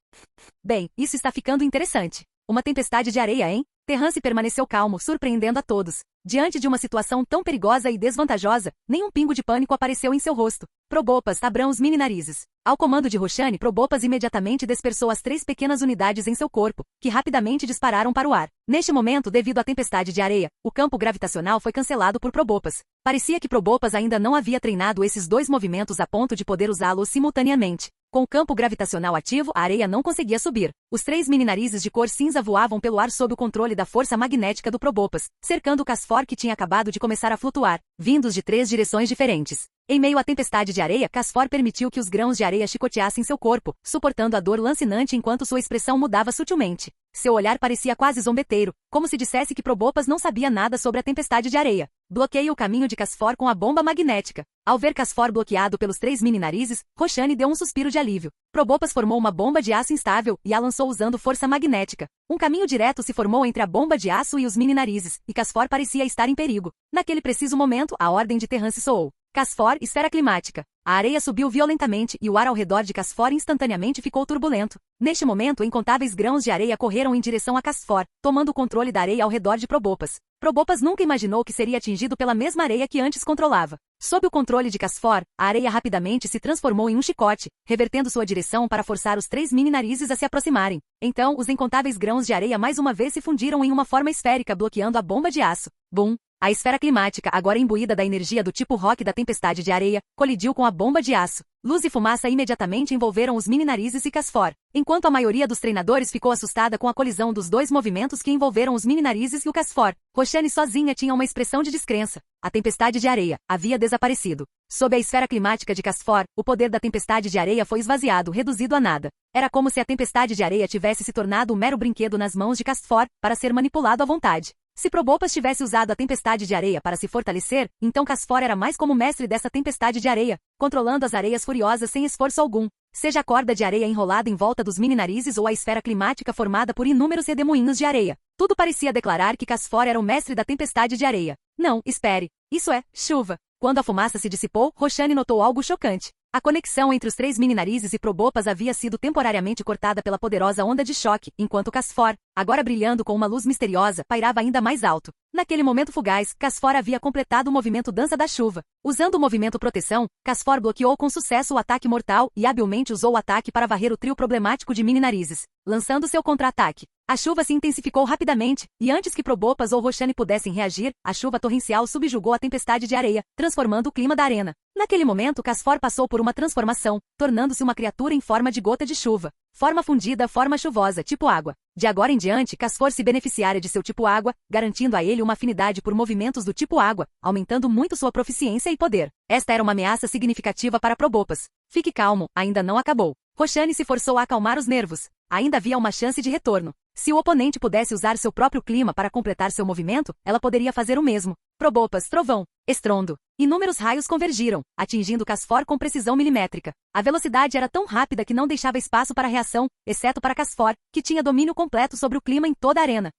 Bem, isso está ficando interessante. Uma tempestade de areia, hein? Terrance permaneceu calmo, surpreendendo a todos. Diante de uma situação tão perigosa e desvantajosa, nenhum pingo de pânico apareceu em seu rosto. Probopas, abram os mini-narizes. Ao comando de Roshani, Probopas imediatamente dispersou as 3 pequenas unidades em seu corpo, que rapidamente dispararam para o ar. Neste momento, devido à tempestade de areia, o campo gravitacional foi cancelado por Probopas. Parecia que Probopas ainda não havia treinado esses 2 movimentos a ponto de poder usá-los simultaneamente. Com o campo gravitacional ativo, a areia não conseguia subir. Os 3 mini-narizes de cor cinza voavam pelo ar sob o controle da força magnética do Probopas, cercando o Casfor que tinha acabado de começar a flutuar, vindos de 3 direções diferentes. Em meio à tempestade de areia, Casfor permitiu que os grãos de areia chicoteassem seu corpo, suportando a dor lancinante enquanto sua expressão mudava sutilmente. Seu olhar parecia quase zombeteiro, como se dissesse que Probopas não sabia nada sobre a tempestade de areia. Bloqueie o caminho de Casfor com a bomba magnética. Ao ver Casfor bloqueado pelos 3 mini-narizes, Roshani deu um suspiro de alívio. Probopas formou uma bomba de aço instável e a lançou usando força magnética. Um caminho direto se formou entre a bomba de aço e os mini-narizes, e Casfor parecia estar em perigo. Naquele preciso momento, a ordem de Terrance soou. Casfor, esfera climática. A areia subiu violentamente e o ar ao redor de Casfor instantaneamente ficou turbulento. Neste momento, incontáveis grãos de areia correram em direção a Casfor, tomando o controle da areia ao redor de Probopas. Probopas nunca imaginou que seria atingido pela mesma areia que antes controlava. Sob o controle de Casfor, a areia rapidamente se transformou em um chicote, revertendo sua direção para forçar os 3 mini-narizes a se aproximarem. Então, os incontáveis grãos de areia mais uma vez se fundiram em uma forma esférica, bloqueando a bomba de aço. Bum! A esfera climática, agora imbuída da energia do tipo rock da tempestade de areia, colidiu com a bomba de aço. Luz e fumaça imediatamente envolveram os mini-narizes e Casfor, enquanto a maioria dos treinadores ficou assustada com a colisão dos 2 movimentos que envolveram os mini-narizes e o Casfor. Roshani sozinha tinha uma expressão de descrença. A tempestade de areia havia desaparecido. Sob a esfera climática de Casfor, o poder da tempestade de areia foi esvaziado, reduzido a nada. Era como se a tempestade de areia tivesse se tornado um mero brinquedo nas mãos de Casfor, para ser manipulado à vontade. Se Probopas tivesse usado a tempestade de areia para se fortalecer, então Casfor era mais como mestre dessa tempestade de areia, controlando as areias furiosas sem esforço algum. Seja a corda de areia enrolada em volta dos mini-narizes ou a esfera climática formada por inúmeros redemoinhos de areia. Tudo parecia declarar que Casfor era o mestre da tempestade de areia. Não, espere. Isso é chuva. Quando a fumaça se dissipou, Roshani notou algo chocante. A conexão entre os 3 mini-narizes e Probopas havia sido temporariamente cortada pela poderosa onda de choque, enquanto Casfor, agora brilhando com uma luz misteriosa, pairava ainda mais alto. Naquele momento fugaz, Casfor havia completado o movimento Dança da Chuva. Usando o movimento Proteção, Casfor bloqueou com sucesso o ataque mortal e habilmente usou o ataque para varrer o trio problemático de mini-narizes, lançando seu contra-ataque. A chuva se intensificou rapidamente, e antes que Probopas ou Roshani pudessem reagir, a chuva torrencial subjugou a tempestade de areia, transformando o clima da arena. Naquele momento, Casfor passou por uma transformação, tornando-se uma criatura em forma de gota de chuva. Forma fundida, forma chuvosa, tipo água. De agora em diante, Casfor se beneficiaria de seu tipo água, garantindo a ele uma afinidade por movimentos do tipo água, aumentando muito sua proficiência e poder. Esta era uma ameaça significativa para Probopas. Fique calmo, ainda não acabou. Roshani se forçou a acalmar os nervos. Ainda havia uma chance de retorno. Se o oponente pudesse usar seu próprio clima para completar seu movimento, ela poderia fazer o mesmo. Probopas, trovão, estrondo. Inúmeros raios convergiram, atingindo Casfor com precisão milimétrica. A velocidade era tão rápida que não deixava espaço para reação, exceto para Casfor, que tinha domínio completo sobre o clima em toda a arena.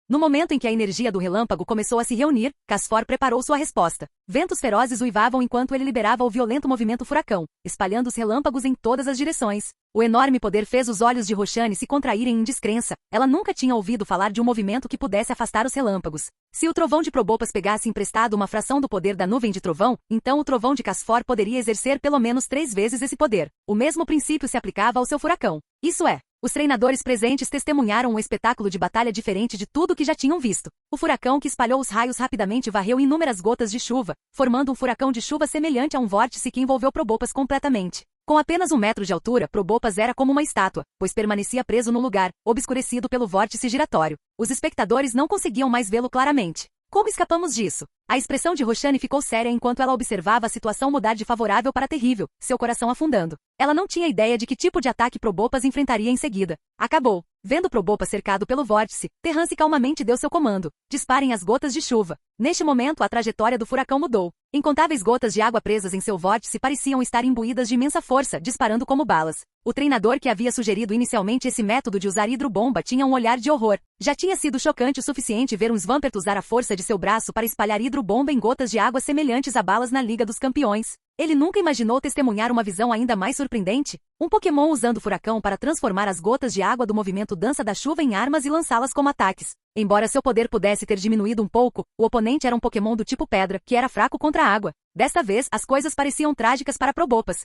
No momento em que a energia do relâmpago começou a se reunir, Casfor preparou sua resposta. Ventos ferozes uivavam enquanto ele liberava o violento movimento furacão, espalhando os relâmpagos em todas as direções. O enorme poder fez os olhos de Roxane se contraírem em descrença. Ela nunca tinha ouvido falar de um movimento que pudesse afastar os relâmpagos. Se o trovão de Probopas pegasse emprestado uma fração do poder da nuvem de trovão, então o trovão de Casfor poderia exercer pelo menos 3 vezes esse poder. O mesmo princípio se aplicava ao seu furacão. Isso é, os treinadores presentes testemunharam um espetáculo de batalha diferente de tudo que já tinham visto. O furacão que espalhou os raios rapidamente varreu inúmeras gotas de chuva, formando um furacão de chuva semelhante a um vórtice que envolveu Probopas completamente. Com apenas 1 metro de altura, Probopas era como uma estátua, pois permanecia preso no lugar, obscurecido pelo vórtice giratório. Os espectadores não conseguiam mais vê-lo claramente. Como escapamos disso? A expressão de Roxane ficou séria enquanto ela observava a situação mudar de favorável para terrível, seu coração afundando. Ela não tinha ideia de que tipo de ataque Probopas enfrentaria em seguida. Acabou. Vendo Probopas cercado pelo vórtice, Terrance calmamente deu seu comando. Disparem as gotas de chuva. Neste momento, a trajetória do furacão mudou. Incontáveis gotas de água presas em seu vórtice pareciam estar imbuídas de imensa força, disparando como balas. O treinador que havia sugerido inicialmente esse método de usar hidrobomba tinha um olhar de horror. Já tinha sido chocante o suficiente ver um Svampert usar a força de seu braço para espalhar hidrobomba em gotas de água semelhantes a balas na Liga dos Campeões. Ele nunca imaginou testemunhar uma visão ainda mais surpreendente. Um Pokémon usando o furacão para transformar as gotas de água do movimento Dança da Chuva em armas e lançá-las como ataques. Embora seu poder pudesse ter diminuído um pouco, o oponente era um Pokémon do tipo Pedra, que era fraco contra a água. Desta vez, as coisas pareciam trágicas para Probopas.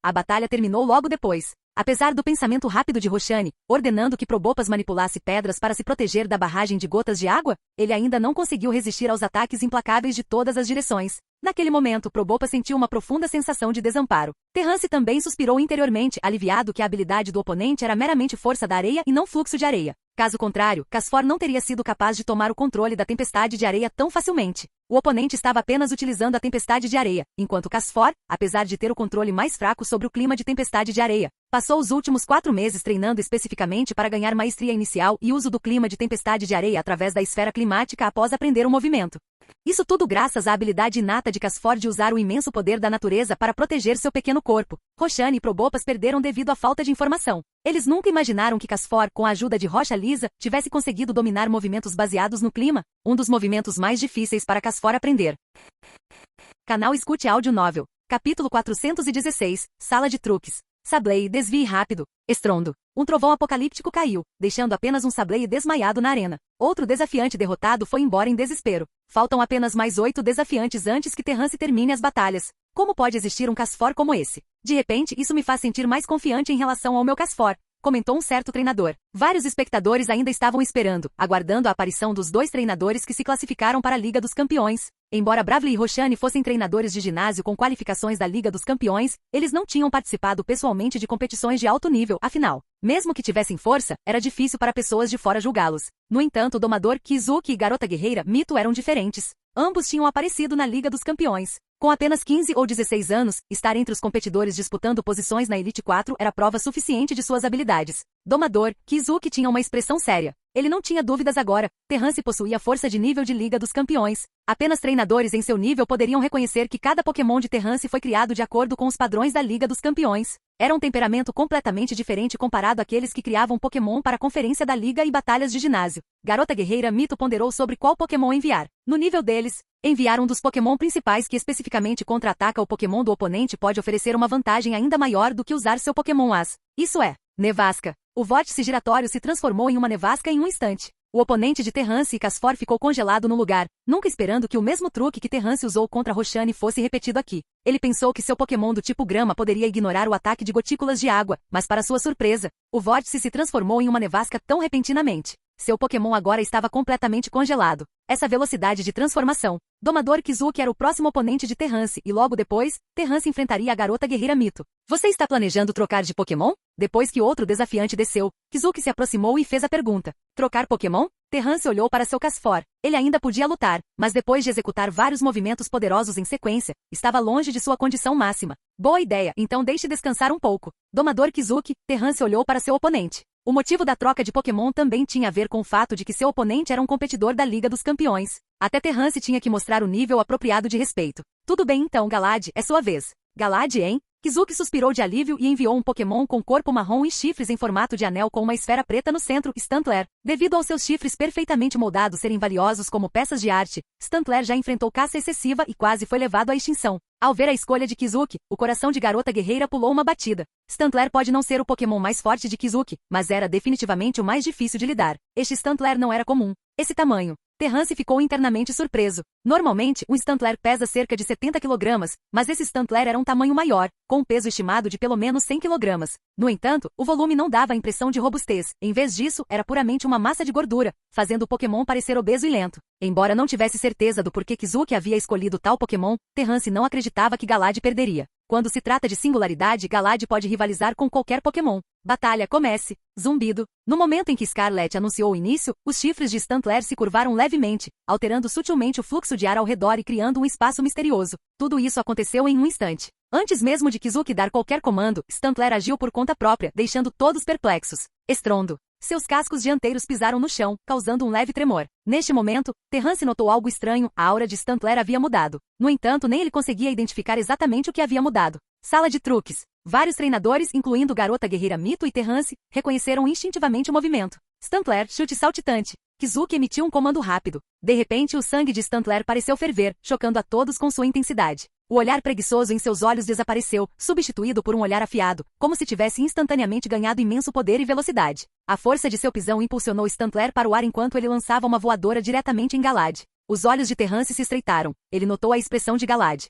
A batalha terminou logo depois. Apesar do pensamento rápido de Roxane, ordenando que Probopas manipulasse pedras para se proteger da barragem de gotas de água, ele ainda não conseguiu resistir aos ataques implacáveis de todas as direções. Naquele momento, Probopas sentiu uma profunda sensação de desamparo. Terrance também suspirou interiormente, aliviado que a habilidade do oponente era meramente força da areia e não fluxo de areia. Caso contrário, Casfor não teria sido capaz de tomar o controle da tempestade de areia tão facilmente. O oponente estava apenas utilizando a tempestade de areia, enquanto Casfor, apesar de ter o controle mais fraco sobre o clima de tempestade de areia, passou os últimos 4 meses treinando especificamente para ganhar maestria inicial e uso do clima de tempestade de areia através da esfera climática após aprender o movimento. Isso tudo graças à habilidade inata de Casfor de usar o imenso poder da natureza para proteger seu pequeno corpo. Roxane e Probopas perderam devido à falta de informação. Eles nunca imaginaram que Casfor, com a ajuda de Rocha Lisa, tivesse conseguido dominar movimentos baseados no clima, um dos movimentos mais difíceis para Casfor aprender. Canal Escute Áudio Novel. Capítulo 416, Sala de Truques. Sableye, desvie rápido. Estrondo. Um trovão apocalíptico caiu, deixando apenas um Sableye desmaiado na arena. Outro desafiante derrotado foi embora em desespero. Faltam apenas mais 8 desafiantes antes que Terrance termine as batalhas. Como pode existir um Casfor como esse? De repente, isso me faz sentir mais confiante em relação ao meu Casfor, comentou um certo treinador. Vários espectadores ainda estavam esperando, aguardando a aparição dos 2 treinadores que se classificaram para a Liga dos Campeões. Embora Bravely e Roxane fossem treinadores de ginásio com qualificações da Liga dos Campeões, eles não tinham participado pessoalmente de competições de alto nível, afinal, mesmo que tivessem força, era difícil para pessoas de fora julgá-los. No entanto, o domador Kizuki e Garota Guerreira Mito eram diferentes. Ambos tinham aparecido na Liga dos Campeões. Com apenas 15 ou 16 anos, estar entre os competidores disputando posições na Elite 4 era prova suficiente de suas habilidades. Domador, Kizuki tinha uma expressão séria. Ele não tinha dúvidas agora. Terrance possuía força de nível de Liga dos Campeões. Apenas treinadores em seu nível poderiam reconhecer que cada Pokémon de Terrance foi criado de acordo com os padrões da Liga dos Campeões. Era um temperamento completamente diferente comparado àqueles que criavam Pokémon para a conferência da Liga e batalhas de ginásio. Garota Guerreira Mito ponderou sobre qual Pokémon enviar. No nível deles, enviar um dos Pokémon principais que especificamente contra-ataca o Pokémon do oponente pode oferecer uma vantagem ainda maior do que usar seu Pokémon As. Isso é, nevasca. O vórtice giratório se transformou em uma nevasca em um instante. O oponente de Terrance e Casfor ficou congelado no lugar, nunca esperando que o mesmo truque que Terrance usou contra Roxane fosse repetido aqui. Ele pensou que seu Pokémon do tipo grama poderia ignorar o ataque de gotículas de água, mas para sua surpresa, o vórtice se transformou em uma nevasca tão repentinamente. Seu Pokémon agora estava completamente congelado. Essa velocidade de transformação. Domador Kizuki era o próximo oponente de Terrance e logo depois, Terrance enfrentaria a Garota Guerreira Mito. Você está planejando trocar de Pokémon? Depois que outro desafiante desceu, Kizuki se aproximou e fez a pergunta. Trocar Pokémon? Terrance olhou para seu Casfor. Ele ainda podia lutar, mas depois de executar vários movimentos poderosos em sequência, estava longe de sua condição máxima. Boa ideia, então deixe descansar um pouco. Domador Kizuki, Terrance olhou para seu oponente. O motivo da troca de Pokémon também tinha a ver com o fato de que seu oponente era um competidor da Liga dos Campeões. Até Terrance tinha que mostrar o nível apropriado de respeito. Tudo bem então, Galad, é sua vez. Galad, hein? Kizuki suspirou de alívio e enviou um Pokémon com corpo marrom e chifres em formato de anel com uma esfera preta no centro, Stantler. Devido aos seus chifres perfeitamente moldados serem valiosos como peças de arte, Stantler já enfrentou caça excessiva e quase foi levado à extinção. Ao ver a escolha de Kizuki, o coração de garota guerreira pulou uma batida. Stantler pode não ser o Pokémon mais forte de Kizuki, mas era definitivamente o mais difícil de lidar. Este Stantler não era comum. Esse tamanho. Terrance ficou internamente surpreso. Normalmente, um Stantler pesa cerca de 70 kg, mas esse Stantler era um tamanho maior, com um peso estimado de pelo menos 100 kg. No entanto, o volume não dava a impressão de robustez. Em vez disso, era puramente uma massa de gordura, fazendo o Pokémon parecer obeso e lento. Embora não tivesse certeza do porquê Kizuki havia escolhido tal Pokémon, Terrance não acreditava que Galad perderia. Quando se trata de singularidade, Galad pode rivalizar com qualquer Pokémon. Batalha comece. Zumbido. No momento em que Scarlet anunciou o início, os chifres de Stantler se curvaram levemente, alterando sutilmente o fluxo de ar ao redor e criando um espaço misterioso. Tudo isso aconteceu em um instante. Antes mesmo de Kizuki dar qualquer comando, Stantler agiu por conta própria, deixando todos perplexos. Estrondo. Seus cascos dianteiros pisaram no chão, causando um leve tremor. Neste momento, Terrance notou algo estranho, a aura de Stantler havia mudado. No entanto, nem ele conseguia identificar exatamente o que havia mudado. Sala de truques. Vários treinadores, incluindo Garota Guerreira Mito e Terrance, reconheceram instintivamente o movimento. Stantler, chute saltitante. Kizuki emitiu um comando rápido. De repente, o sangue de Stantler pareceu ferver, chocando a todos com sua intensidade. O olhar preguiçoso em seus olhos desapareceu, substituído por um olhar afiado, como se tivesse instantaneamente ganhado imenso poder e velocidade. A força de seu pisão impulsionou Stantler para o ar enquanto ele lançava uma voadora diretamente em Galad. Os olhos de Terrance se estreitaram. Ele notou a expressão de Galad.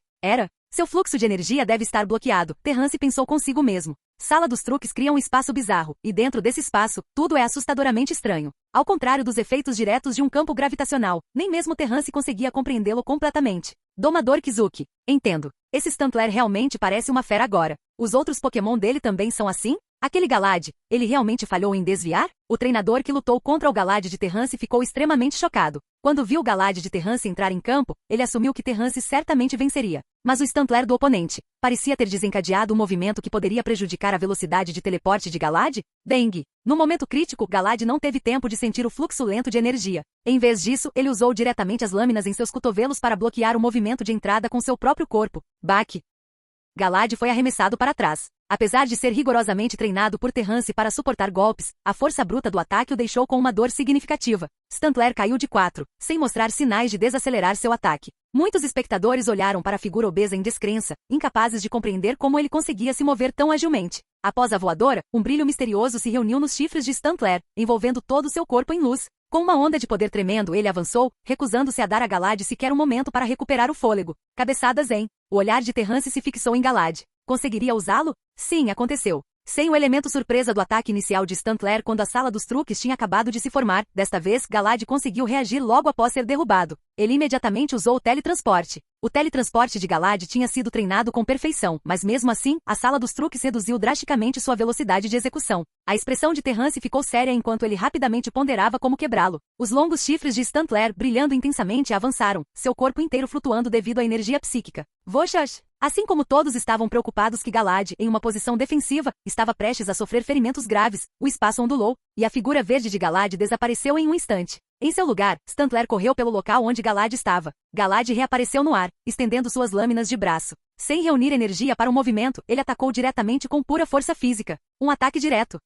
Seu fluxo de energia deve estar bloqueado, Terrance pensou consigo mesmo. Sala dos truques cria um espaço bizarro, e dentro desse espaço, tudo é assustadoramente estranho. Ao contrário dos efeitos diretos de um campo gravitacional, nem mesmo Terrance conseguia compreendê-lo completamente. Domador Kizuki. Entendo. Esse Stantler realmente parece uma fera agora. Os outros Pokémon dele também são assim? Aquele Galad, ele realmente falhou em desviar? O treinador que lutou contra o Galad de Terrance ficou extremamente chocado. Quando viu o Galad de Terrance entrar em campo, ele assumiu que Terrance certamente venceria. Mas o Stantler do oponente parecia ter desencadeado um movimento que poderia prejudicar a velocidade de teleporte de Galad? Dengue. No momento crítico, Galad não teve tempo de sentir o fluxo lento de energia. Em vez disso, ele usou diretamente as lâminas em seus cotovelos para bloquear o movimento de entrada com seu próprio corpo. Baque. Galad foi arremessado para trás. Apesar de ser rigorosamente treinado por Terrance para suportar golpes, a força bruta do ataque o deixou com uma dor significativa. Stantler caiu de 4, sem mostrar sinais de desacelerar seu ataque. Muitos espectadores olharam para a figura obesa em descrença, incapazes de compreender como ele conseguia se mover tão agilmente. Após a voadora, um brilho misterioso se reuniu nos chifres de Stantler, envolvendo todo o seu corpo em luz. Com uma onda de poder tremendo, ele avançou, recusando-se a dar a Galad sequer um momento para recuperar o fôlego. Cabeçadas em. O olhar de Terrance se fixou em Galad. Conseguiria usá-lo? Sim, aconteceu. Sem o elemento surpresa do ataque inicial de Stantler quando a sala dos truques tinha acabado de se formar, desta vez, Galad conseguiu reagir logo após ser derrubado. Ele imediatamente usou o teletransporte. O teletransporte de Galad tinha sido treinado com perfeição, mas mesmo assim, a sala dos truques reduziu drasticamente sua velocidade de execução. A expressão de Terrance ficou séria enquanto ele rapidamente ponderava como quebrá-lo. Os longos chifres de Stantler, brilhando intensamente, avançaram, seu corpo inteiro flutuando devido à energia psíquica. Voxas! Assim como todos estavam preocupados que Galad, em uma posição defensiva, estava prestes a sofrer ferimentos graves, o espaço ondulou, e a figura verde de Galad desapareceu em um instante. Em seu lugar, Stantler correu pelo local onde Galad estava. Galad reapareceu no ar, estendendo suas lâminas de braço. Sem reunir energia para o movimento, ele atacou diretamente com pura força física. Um ataque direto.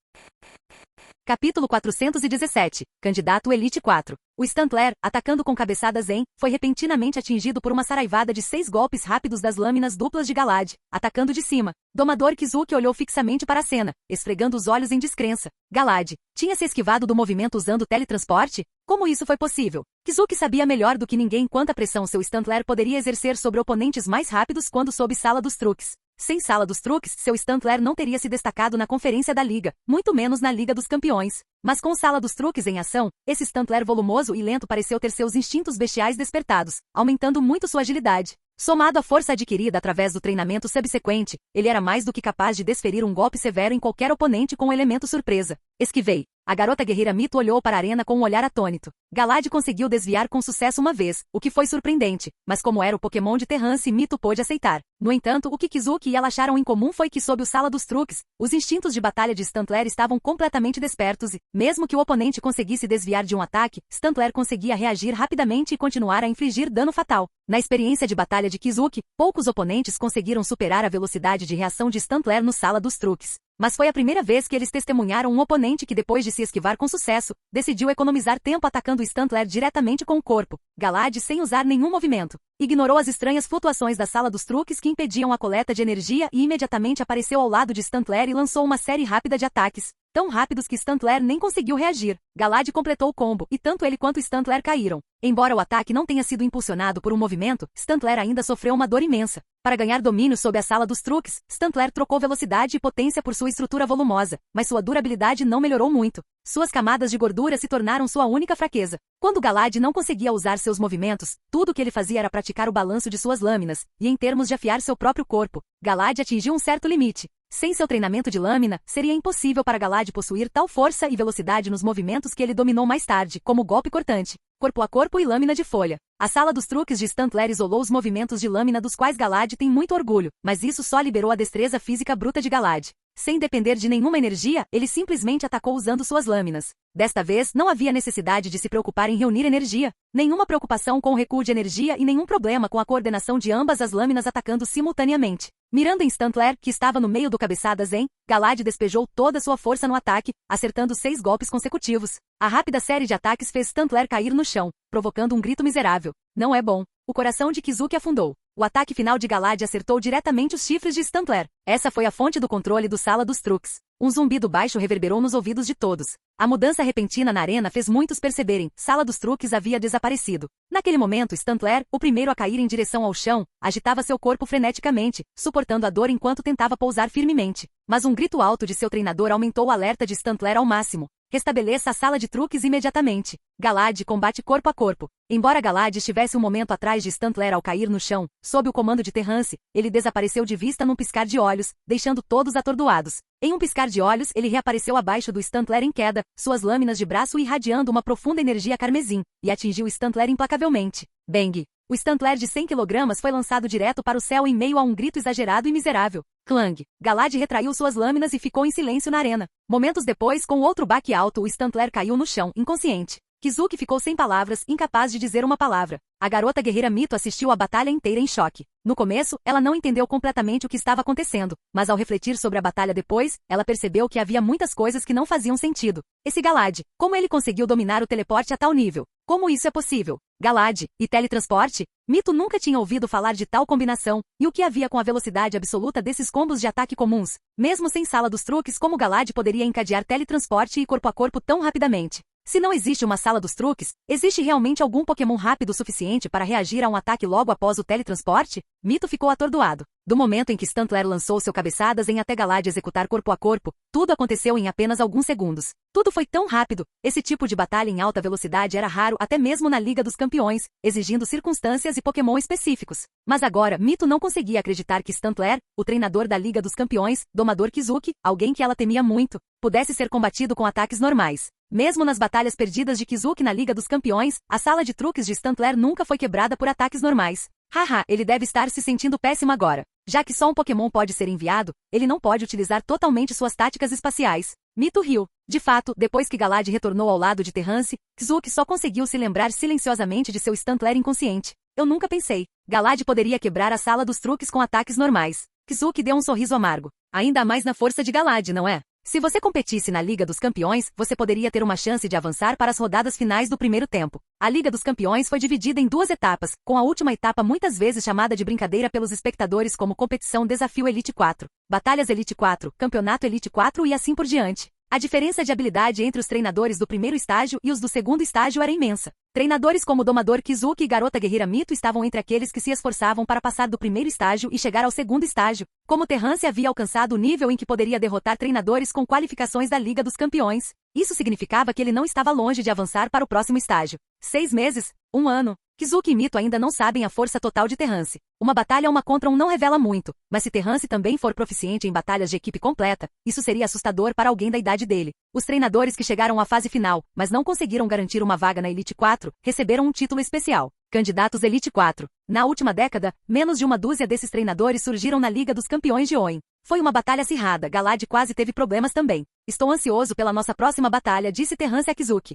Capítulo 417. Candidato Elite 4. O Stantler, atacando com cabeçadas em, foi repentinamente atingido por uma saraivada de 6 golpes rápidos das lâminas duplas de Galad, atacando de cima. Domador Kizuki olhou fixamente para a cena, esfregando os olhos em descrença. Galad tinha se esquivado do movimento usando teletransporte? Como isso foi possível? Kizuki sabia melhor do que ninguém quanta pressão seu Stantler poderia exercer sobre oponentes mais rápidos quando sob sala dos truques. Sem sala dos truques, seu Stantler não teria se destacado na conferência da Liga, muito menos na Liga dos Campeões. Mas com sala dos truques em ação, esse Stantler volumoso e lento pareceu ter seus instintos bestiais despertados, aumentando muito sua agilidade. Somado à força adquirida através do treinamento subsequente, ele era mais do que capaz de desferir um golpe severo em qualquer oponente com um elemento surpresa. Esquivei. A garota guerreira Mito olhou para a arena com um olhar atônito. Galad conseguiu desviar com sucesso uma vez, o que foi surpreendente, mas como era o Pokémon de Terrance, Mito pôde aceitar. No entanto, o que Kizuki e ela acharam em comum foi que sob o Sala dos Truques, os instintos de batalha de Stantler estavam completamente despertos e, mesmo que o oponente conseguisse desviar de um ataque, Stantler conseguia reagir rapidamente e continuar a infligir dano fatal. Na experiência de batalha de Kizuki, poucos oponentes conseguiram superar a velocidade de reação de Stantler no Sala dos Truques. Mas foi a primeira vez que eles testemunharam um oponente que, depois de se esquivar com sucesso, decidiu economizar tempo atacando Stantler diretamente com o corpo. Galad, sem usar nenhum movimento, ignorou as estranhas flutuações da Sala dos Truques que impediam a coleta de energia e imediatamente apareceu ao lado de Stantler e lançou uma série rápida de ataques, tão rápidos que Stantler nem conseguiu reagir. Galad completou o combo, e tanto ele quanto Stantler caíram. Embora o ataque não tenha sido impulsionado por um movimento, Stantler ainda sofreu uma dor imensa. Para ganhar domínio sobre a Sala dos Truques, Stantler trocou velocidade e potência por sua estrutura volumosa, mas sua durabilidade não melhorou muito. Suas camadas de gordura se tornaram sua única fraqueza. Quando Galad não conseguia usar seus movimentos, tudo o que ele fazia era praticar o balanço de suas lâminas, e em termos de afiar seu próprio corpo, Galad atingiu um certo limite. Sem seu treinamento de lâmina, seria impossível para Galad possuir tal força e velocidade nos movimentos que ele dominou mais tarde, como golpe cortante, corpo a corpo e lâmina de folha. A Sala dos Truques de Stantler isolou os movimentos de lâmina dos quais Galad tem muito orgulho, mas isso só liberou a destreza física bruta de Galad. Sem depender de nenhuma energia, ele simplesmente atacou usando suas lâminas. Desta vez, não havia necessidade de se preocupar em reunir energia, nenhuma preocupação com o recuo de energia e nenhum problema com a coordenação de ambas as lâminas atacando simultaneamente. Mirando em Stantler, que estava no meio do cabeçada Zen, Galad despejou toda sua força no ataque, acertando 6 golpes consecutivos. A rápida série de ataques fez Stantler cair no chão, provocando um grito miserável. Não é bom. O coração de Kizuki afundou. O ataque final de Galad acertou diretamente os chifres de Stantler. Essa foi a fonte do controle do Sala dos Truques. Um zumbido baixo reverberou nos ouvidos de todos. A mudança repentina na arena fez muitos perceberem. Sala dos Truques havia desaparecido. Naquele momento, Stantler, o primeiro a cair em direção ao chão, agitava seu corpo freneticamente, suportando a dor enquanto tentava pousar firmemente. Mas um grito alto de seu treinador aumentou o alerta de Stantler ao máximo. Restabeleça a Sala de Truques imediatamente. Galad combate corpo a corpo. Embora Galad estivesse um momento atrás de Stantler ao cair no chão, sob o comando de Terrance, ele desapareceu de vista num piscar de olhos, deixando todos atordoados. Em um piscar de olhos, ele reapareceu abaixo do Stantler em queda, suas lâminas de braço irradiando uma profunda energia carmesim, e atingiu Stantler implacavelmente. Bang! O Stantler de 100 kg foi lançado direto para o céu em meio a um grito exagerado e miserável. Clang! Galad retraiu suas lâminas e ficou em silêncio na arena. Momentos depois, com outro baque alto, o Stantler caiu no chão, inconsciente. Kizuki ficou sem palavras, incapaz de dizer uma palavra. A garota guerreira Mito assistiu a batalha inteira em choque. No começo, ela não entendeu completamente o que estava acontecendo, mas ao refletir sobre a batalha depois, ela percebeu que havia muitas coisas que não faziam sentido. Esse Galad, como ele conseguiu dominar o teleporte a tal nível? Como isso é possível? Galad, e teletransporte? Mito nunca tinha ouvido falar de tal combinação, e o que havia com a velocidade absoluta desses combos de ataque comuns? Mesmo sem Sala dos Truques, como Galad poderia encadear teletransporte e corpo a corpo tão rapidamente? Se não existe uma Sala dos Truques, existe realmente algum Pokémon rápido o suficiente para reagir a um ataque logo após o teletransporte? Mito ficou atordoado. Do momento em que Stantler lançou seu cabeçada Zen até Galad executar corpo a corpo, tudo aconteceu em apenas alguns segundos. Tudo foi tão rápido. Esse tipo de batalha em alta velocidade era raro até mesmo na Liga dos Campeões, exigindo circunstâncias e Pokémon específicos. Mas agora, Mito não conseguia acreditar que Stantler, o treinador da Liga dos Campeões, domador Kizuki, alguém que ela temia muito, pudesse ser combatido com ataques normais. Mesmo nas batalhas perdidas de Kizuki na Liga dos Campeões, a Sala de Truques de Stantler nunca foi quebrada por ataques normais. Haha, ele deve estar se sentindo péssimo agora. Já que só um Pokémon pode ser enviado, ele não pode utilizar totalmente suas táticas espaciais. Mito riu. De fato, depois que Galad retornou ao lado de Terrance, Kizuki só conseguiu se lembrar silenciosamente de seu Stantler inconsciente. Eu nunca pensei. Galad poderia quebrar a Sala dos Truques com ataques normais. Kizuki deu um sorriso amargo. Ainda mais na força de Galad, não é? Se você competisse na Liga dos Campeões, você poderia ter uma chance de avançar para as rodadas finais do primeiro tempo. A Liga dos Campeões foi dividida em 2 etapas, com a última etapa muitas vezes chamada de brincadeira pelos espectadores como Competição Desafio Elite 4, Batalhas Elite 4, Campeonato Elite 4 e assim por diante. A diferença de habilidade entre os treinadores do primeiro estágio e os do segundo estágio era imensa. Treinadores como o Domador Kizuki e Garota Guerreira Mito estavam entre aqueles que se esforçavam para passar do primeiro estágio e chegar ao segundo estágio, como Terrance havia alcançado o nível em que poderia derrotar treinadores com qualificações da Liga dos Campeões. Isso significava que ele não estava longe de avançar para o próximo estágio. 6 meses? 1 ano? Kizuki e Mito ainda não sabem a força total de Terrance. Uma batalha 1 contra 1 não revela muito, mas se Terrance também for proficiente em batalhas de equipe completa, isso seria assustador para alguém da idade dele. Os treinadores que chegaram à fase final, mas não conseguiram garantir uma vaga na Elite 4, receberam um título especial. Candidatos Elite 4. Na última década, menos de uma dúzia desses treinadores surgiram na Liga dos Campeões de Oin. Foi uma batalha acirrada, Galad quase teve problemas também. Estou ansioso pela nossa próxima batalha, disse Terrance a Kizuki.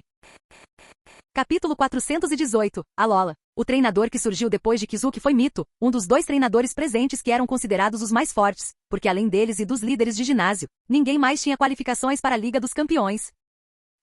Capítulo 418, Alola. O treinador que surgiu depois de Kizuki foi Mito, um dos 2 treinadores presentes que eram considerados os mais fortes, porque além deles e dos líderes de ginásio, ninguém mais tinha qualificações para a Liga dos Campeões.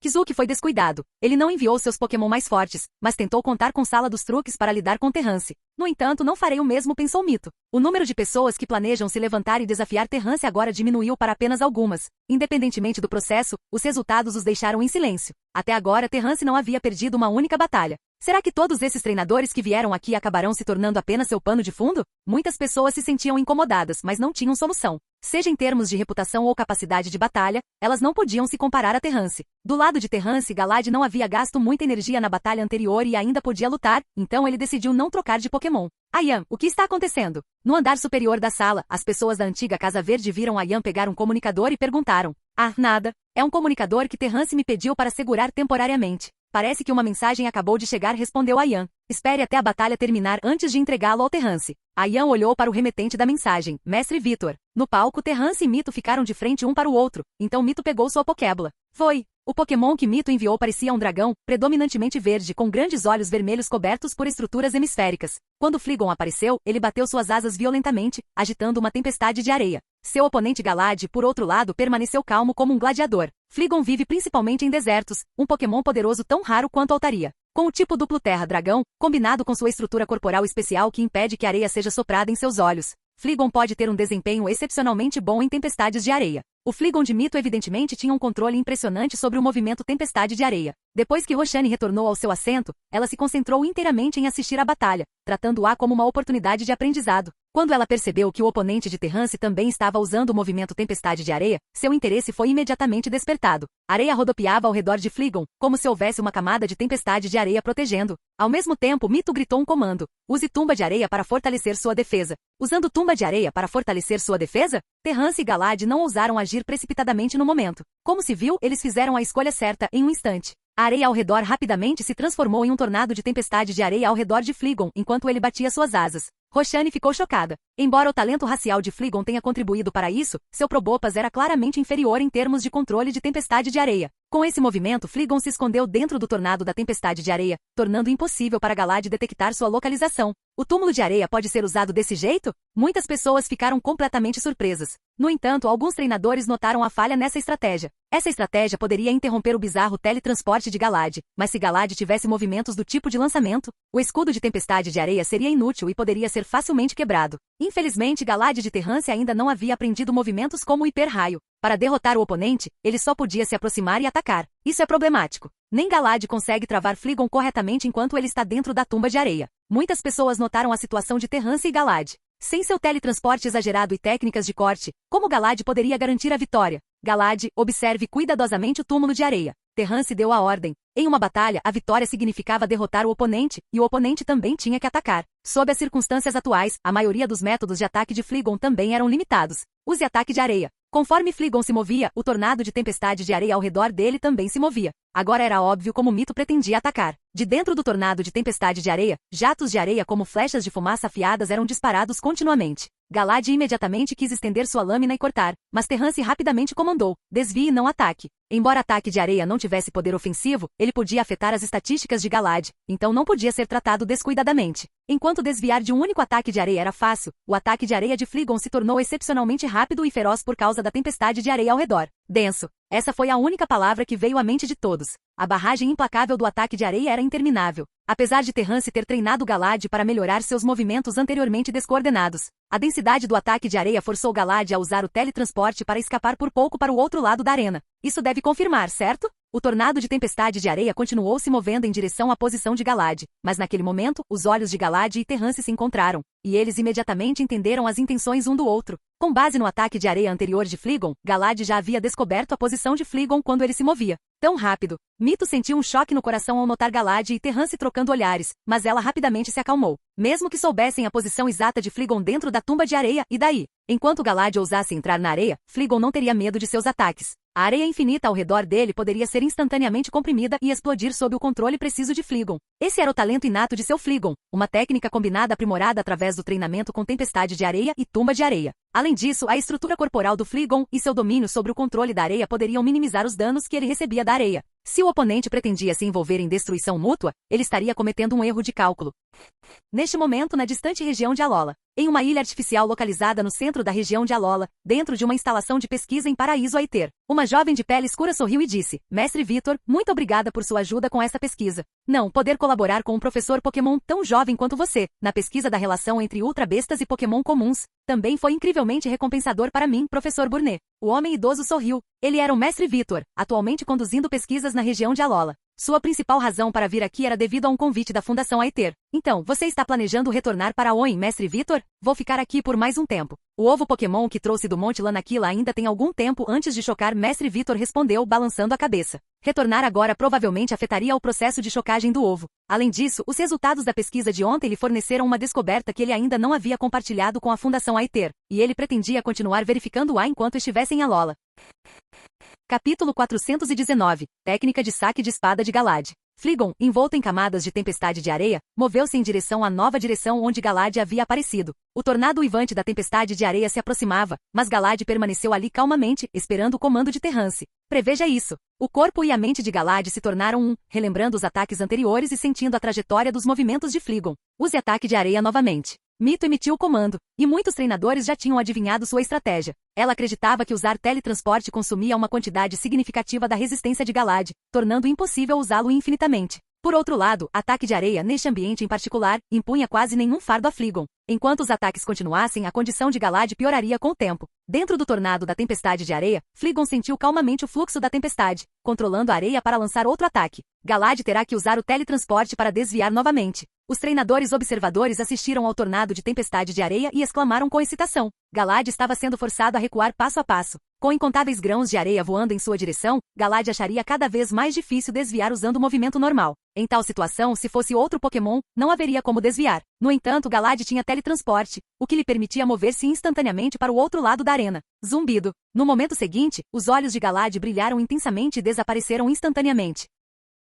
Kizuki foi descuidado. Ele não enviou seus Pokémon mais fortes, mas tentou contar com Sala dos Truques para lidar com Terrance. No entanto, não farei o mesmo, pensou Mito. O número de pessoas que planejam se levantar e desafiar Terrance agora diminuiu para apenas algumas. Independentemente do processo, os resultados os deixaram em silêncio. Até agora, Terrance não havia perdido uma única batalha. Será que todos esses treinadores que vieram aqui acabarão se tornando apenas seu pano de fundo? Muitas pessoas se sentiam incomodadas, mas não tinham solução. Seja em termos de reputação ou capacidade de batalha, elas não podiam se comparar a Terrance. Do lado de Terrance, Galad não havia gasto muita energia na batalha anterior e ainda podia lutar, então ele decidiu não trocar de Pokémon. Ayan, o que está acontecendo? No andar superior da sala, as pessoas da antiga Casa Verde viram Ayan pegar um comunicador e perguntaram. Ah, nada. É um comunicador que Terrance me pediu para segurar temporariamente. Parece que uma mensagem acabou de chegar, respondeu Ayan. Espere até a batalha terminar antes de entregá-lo ao Terrance. Ayan olhou para o remetente da mensagem, Mestre Vitor. No palco, Terrance e Mito ficaram de frente um para o outro, então Mito pegou sua Pokébola. Foi. O Pokémon que Mito enviou parecia um dragão, predominantemente verde com grandes olhos vermelhos cobertos por estruturas hemisféricas. Quando Fleagon apareceu, ele bateu suas asas violentamente, agitando uma tempestade de areia. Seu oponente Galad, por outro lado, permaneceu calmo como um gladiador. Fleagon vive principalmente em desertos, um Pokémon poderoso tão raro quanto Altaria. Com o tipo duplo terra-dragão, combinado com sua estrutura corporal especial que impede que a areia seja soprada em seus olhos, Fleagon pode ter um desempenho excepcionalmente bom em tempestades de areia. O Fleagon de Mito evidentemente tinha um controle impressionante sobre o movimento tempestade de areia. Depois que Roshani retornou ao seu assento, ela se concentrou inteiramente em assistir à batalha, tratando-a como uma oportunidade de aprendizado. Quando ela percebeu que o oponente de Terrance também estava usando o movimento tempestade de areia, seu interesse foi imediatamente despertado. A areia rodopiava ao redor de Fleagon, como se houvesse uma camada de tempestade de areia protegendo. Ao mesmo tempo, Mito gritou um comando. Use tumba de areia para fortalecer sua defesa. Usando tumba de areia para fortalecer sua defesa? Terrance e Galad não ousaram agir precipitadamente no momento. Como se viu, eles fizeram a escolha certa em um instante. A areia ao redor rapidamente se transformou em um tornado de tempestade de areia ao redor de Fleagon enquanto ele batia suas asas. Roshani ficou chocada. Embora o talento racial de Fleagon tenha contribuído para isso, seu Probopass era claramente inferior em termos de controle de tempestade de areia. Com esse movimento, Fleagon se escondeu dentro do tornado da tempestade de areia, tornando impossível para Galad detectar sua localização. O túmulo de areia pode ser usado desse jeito? Muitas pessoas ficaram completamente surpresas. No entanto, alguns treinadores notaram a falha nessa estratégia. Essa estratégia poderia interromper o bizarro teletransporte de Galad, mas se Galad tivesse movimentos do tipo de lançamento, o escudo de tempestade de areia seria inútil e poderia ser facilmente quebrado. Infelizmente, Galad de Terrance ainda não havia aprendido movimentos como o hiper-raio. Para derrotar o oponente, ele só podia se aproximar e atacar. Isso é problemático. Nem Galad consegue travar Fleagon corretamente enquanto ele está dentro da tumba de areia. Muitas pessoas notaram a situação de Terrance e Galad. Sem seu teletransporte exagerado e técnicas de corte, como Galad poderia garantir a vitória? Galad, observe cuidadosamente o túmulo de areia. Terrance deu a ordem. Em uma batalha, a vitória significava derrotar o oponente, e o oponente também tinha que atacar. Sob as circunstâncias atuais, a maioria dos métodos de ataque de Fleagon também eram limitados. Use ataque de areia. Conforme Fleagon se movia, o tornado de tempestade de areia ao redor dele também se movia. Agora era óbvio como Mito pretendia atacar. De dentro do tornado de tempestade de areia, jatos de areia como flechas de fumaça afiadas eram disparados continuamente. Galad imediatamente quis estender sua lâmina e cortar, mas Terrance rapidamente comandou: desvie e não ataque. Embora ataque de areia não tivesse poder ofensivo, ele podia afetar as estatísticas de Galad, então não podia ser tratado descuidadamente. Enquanto desviar de um único ataque de areia era fácil, o ataque de areia de Fleagon se tornou excepcionalmente rápido e feroz por causa da tempestade de areia ao redor. Denso. Essa foi a única palavra que veio à mente de todos. A barragem implacável do ataque de areia era interminável. Apesar de Terrance ter treinado Galad para melhorar seus movimentos anteriormente descoordenados, a densidade do ataque de areia forçou Galad a usar o teletransporte para escapar por pouco para o outro lado da arena. Isso deve confirmar, certo? O tornado de tempestade de areia continuou se movendo em direção à posição de Galad, mas naquele momento, os olhos de Galad e Terrance se encontraram, e eles imediatamente entenderam as intenções um do outro. Com base no ataque de areia anterior de Fleagon, Galad já havia descoberto a posição de Fleagon quando ele se movia. Tão rápido. Mito sentiu um choque no coração ao notar Galad e Terrance trocando olhares, mas ela rapidamente se acalmou. Mesmo que soubessem a posição exata de Fleegon dentro da tumba de areia, e daí? Enquanto Galad ousasse entrar na areia, Fleegon não teria medo de seus ataques. A areia infinita ao redor dele poderia ser instantaneamente comprimida e explodir sob o controle preciso de Fleegon. Esse era o talento inato de seu Fleegon, uma técnica combinada aprimorada através do treinamento com tempestade de areia e tumba de areia. Além disso, a estrutura corporal do Fleegon e seu domínio sobre o controle da areia poderiam minimizar os danos que ele recebia da areia. Se o oponente pretendia se envolver em destruição mútua, ele estaria cometendo um erro de cálculo. Neste momento, na distante região de Alola, em uma ilha artificial localizada no centro da região de Alola, dentro de uma instalação de pesquisa em Paraíso Aether, uma jovem de pele escura sorriu e disse: Mestre Vitor, muito obrigada por sua ajuda com essa pesquisa. Não, poder colaborar com um professor Pokémon tão jovem quanto você, na pesquisa da relação entre ultrabestas e Pokémon comuns, também foi incrivelmente recompensador para mim, professor Burnet. O homem idoso sorriu. Ele era o Mestre Vitor, atualmente conduzindo pesquisas na região de Alola. Sua principal razão para vir aqui era devido a um convite da Fundação Aether. Então, você está planejando retornar para Hoenn, Mestre Vitor? Vou ficar aqui por mais um tempo. O ovo Pokémon que trouxe do Monte Lanakila ainda tem algum tempo antes de chocar, Mestre Vitor respondeu, balançando a cabeça. Retornar agora provavelmente afetaria o processo de chocagem do ovo. Além disso, os resultados da pesquisa de ontem lhe forneceram uma descoberta que ele ainda não havia compartilhado com a Fundação Aether, e ele pretendia continuar verificando-a enquanto estivesse em Alola. Capítulo 419. Técnica de saque de espada de Galad. Fleegon, envolto em camadas de tempestade de areia, moveu-se em direção à nova direção onde Galad havia aparecido. O tornado uivante da tempestade de areia se aproximava, mas Galad permaneceu ali calmamente, esperando o comando de Terrance. Preveja isso. O corpo e a mente de Galad se tornaram um, relembrando os ataques anteriores e sentindo a trajetória dos movimentos de Fleegon. Use ataque de areia novamente. Mito emitiu o comando, e muitos treinadores já tinham adivinhado sua estratégia. Ela acreditava que usar teletransporte consumia uma quantidade significativa da resistência de Galad, tornando impossível usá-lo infinitamente. Por outro lado, ataque de areia, neste ambiente em particular, impunha quase nenhum fardo a Fleegon. Enquanto os ataques continuassem, a condição de Galad pioraria com o tempo. Dentro do tornado da tempestade de areia, Fleegon sentiu calmamente o fluxo da tempestade, controlando a areia para lançar outro ataque. Galad terá que usar o teletransporte para desviar novamente. Os treinadores observadores assistiram ao tornado de tempestade de areia e exclamaram com excitação. Galad estava sendo forçado a recuar passo a passo. Com incontáveis grãos de areia voando em sua direção, Galad acharia cada vez mais difícil desviar usando o movimento normal. Em tal situação, se fosse outro Pokémon, não haveria como desviar. No entanto, Galad tinha teletransporte, o que lhe permitia mover-se instantaneamente para o outro lado da arena. Zumbido. No momento seguinte, os olhos de Galad brilharam intensamente e desapareceram instantaneamente.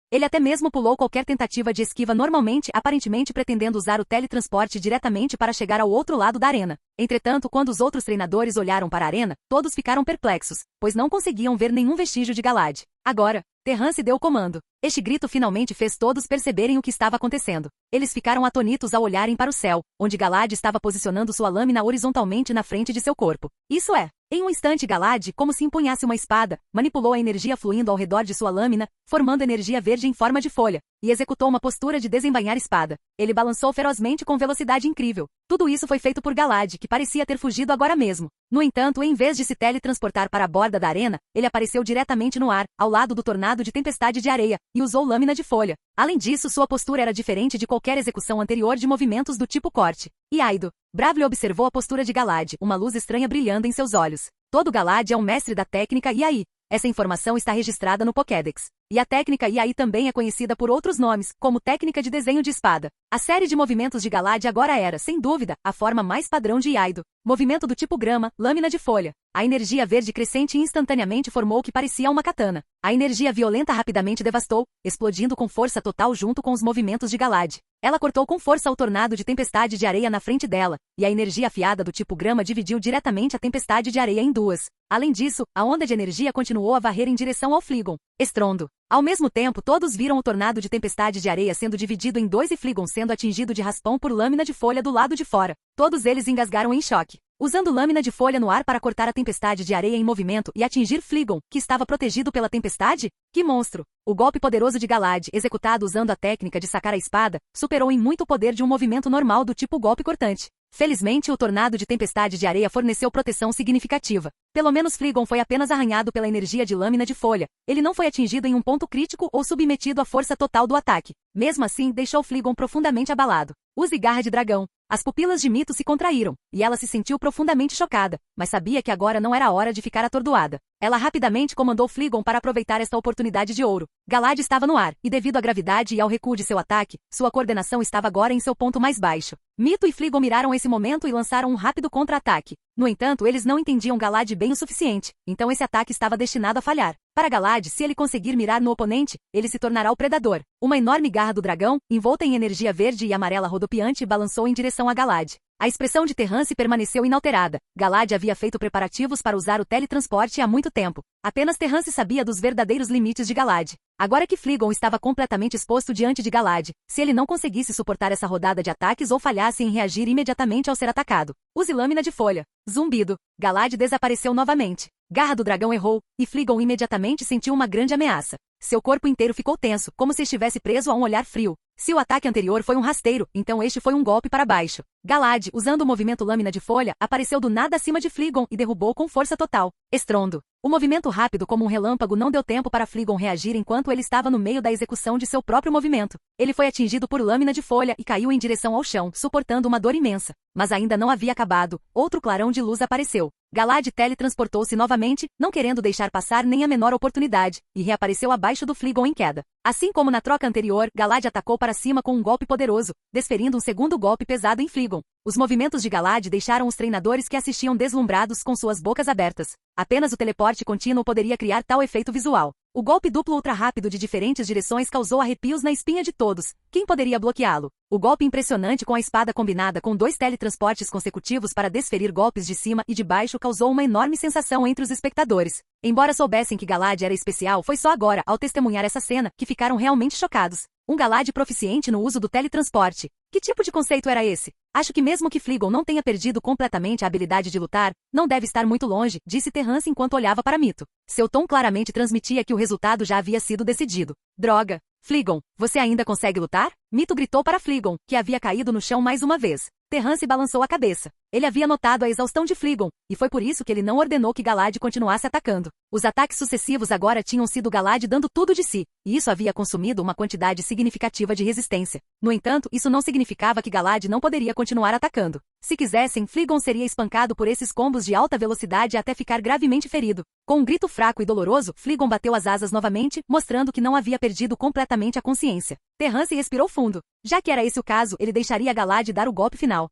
Ele até mesmo pulou qualquer tentativa de esquiva normalmente, aparentemente pretendendo usar o teletransporte diretamente para chegar ao outro lado da arena. Entretanto, quando os outros treinadores olharam para a arena, todos ficaram perplexos, pois não conseguiam ver nenhum vestígio de Galad. Agora, Terrance deu o comando. Este grito finalmente fez todos perceberem o que estava acontecendo. Eles ficaram atônitos ao olharem para o céu, onde Galad estava posicionando sua lâmina horizontalmente na frente de seu corpo. Isso é, em um instante Galad, como se empunhasse uma espada, manipulou a energia fluindo ao redor de sua lâmina, formando energia verde em forma de folha, e executou uma postura de desembainhar espada. Ele balançou ferozmente com velocidade incrível. Tudo isso foi feito por Galad, que parecia ter fugido agora mesmo. No entanto, em vez de se teletransportar para a borda da arena, ele apareceu diretamente no ar, ao lado do tornado de tempestade de areia, e usou lâmina de folha. Além disso, sua postura era diferente de qualquer execução anterior de movimentos do tipo corte. Iaido. Bravely observou a postura de Galad, uma luz estranha brilhando em seus olhos. Todo Galad é um mestre da técnica Iai. Essa informação está registrada no Pokédex. E a técnica Iai também é conhecida por outros nomes, como técnica de desenho de espada. A série de movimentos de Galad agora era, sem dúvida, a forma mais padrão de Iaido. Movimento do tipo grama, lâmina de folha. A energia verde crescente instantaneamente formou o que parecia uma katana. A energia violenta rapidamente devastou, explodindo com força total junto com os movimentos de Galad. Ela cortou com força o tornado de tempestade de areia na frente dela, e a energia afiada do tipo grama dividiu diretamente a tempestade de areia em duas. Além disso, a onda de energia continuou a varrer em direção ao Fleegon. Estrondo. Ao mesmo tempo, todos viram o tornado de tempestade de areia sendo dividido em dois e Fleegon sendo atingido de raspão por lâmina de folha do lado de fora. Todos eles engasgaram em choque. Usando lâmina de folha no ar para cortar a tempestade de areia em movimento e atingir Fleegon, que estava protegido pela tempestade? Que monstro! O golpe poderoso de Galad, executado usando a técnica de sacar a espada, superou em muito o poder de um movimento normal do tipo golpe cortante. Felizmente, o tornado de tempestade de areia forneceu proteção significativa. Pelo menos Fleegon foi apenas arranhado pela energia de lâmina de folha. Ele não foi atingido em um ponto crítico ou submetido à força total do ataque. Mesmo assim, deixou Fleegon profundamente abalado. Use garra de dragão. As pupilas de Mito se contraíram, e ela se sentiu profundamente chocada, mas sabia que agora não era a hora de ficar atordoada. Ela rapidamente comandou Fleegon para aproveitar esta oportunidade de ouro. Galad estava no ar, e devido à gravidade e ao recuo de seu ataque, sua coordenação estava agora em seu ponto mais baixo. Mito e Fleegon miraram esse momento e lançaram um rápido contra-ataque. No entanto, eles não entendiam Galad bem o suficiente, então esse ataque estava destinado a falhar. Para Galad, se ele conseguir mirar no oponente, ele se tornará o predador. Uma enorme garra do dragão, envolta em energia verde e amarela rodopiante, balançou em direção a Galad. A expressão de Terrance permaneceu inalterada. Galad havia feito preparativos para usar o teletransporte há muito tempo. Apenas Terrance sabia dos verdadeiros limites de Galad. Agora que Fleegon estava completamente exposto diante de Galad, se ele não conseguisse suportar essa rodada de ataques ou falhasse em reagir imediatamente ao ser atacado. Use lâmina de folha. Zumbido. Galad desapareceu novamente. Garra do dragão errou, e Fleegon imediatamente sentiu uma grande ameaça. Seu corpo inteiro ficou tenso, como se estivesse preso a um olhar frio. Se o ataque anterior foi um rasteiro, então este foi um golpe para baixo. Galad, usando o movimento lâmina de folha, apareceu do nada acima de Fleegon e derrubou com força total. Estrondo. O movimento rápido como um relâmpago não deu tempo para Fleegon reagir enquanto ele estava no meio da execução de seu próprio movimento. Ele foi atingido por lâmina de folha e caiu em direção ao chão, suportando uma dor imensa. Mas ainda não havia acabado. Outro clarão de luz apareceu. Galad teletransportou-se novamente, não querendo deixar passar nem a menor oportunidade, e reapareceu abaixo do Fleegon em queda. Assim como na troca anterior, Galad atacou para cima com um golpe poderoso, desferindo um segundo golpe pesado em Fleegon. Os movimentos de Galad deixaram os treinadores que assistiam deslumbrados com suas bocas abertas. Apenas o teleporte contínuo poderia criar tal efeito visual. O golpe duplo ultra rápido de diferentes direções causou arrepios na espinha de todos. Quem poderia bloqueá-lo? O golpe impressionante com a espada combinada com 2 teletransportes consecutivos para desferir golpes de cima e de baixo causou uma enorme sensação entre os espectadores. Embora soubessem que Galad era especial, foi só agora, ao testemunhar essa cena, que ficaram realmente chocados. Um Galad proficiente no uso do teletransporte. Que tipo de conceito era esse? Acho que mesmo que Fleegon não tenha perdido completamente a habilidade de lutar, não deve estar muito longe, disse Terrance enquanto olhava para Mito. Seu tom claramente transmitia que o resultado já havia sido decidido. Droga! Fleegon, você ainda consegue lutar? Mito gritou para Fleegon, que havia caído no chão mais uma vez. Terrance balançou a cabeça. Ele havia notado a exaustão de Fleegon, e foi por isso que ele não ordenou que Galad continuasse atacando. Os ataques sucessivos agora tinham sido Galad dando tudo de si, e isso havia consumido uma quantidade significativa de resistência. No entanto, isso não significava que Galad não poderia continuar atacando. Se quisessem, Fleegon seria espancado por esses combos de alta velocidade até ficar gravemente ferido. Com um grito fraco e doloroso, Fleegon bateu as asas novamente, mostrando que não havia perdido completamente a consciência. Terrance respirou fundo. Já que era esse o caso, ele deixaria Galad dar o golpe final.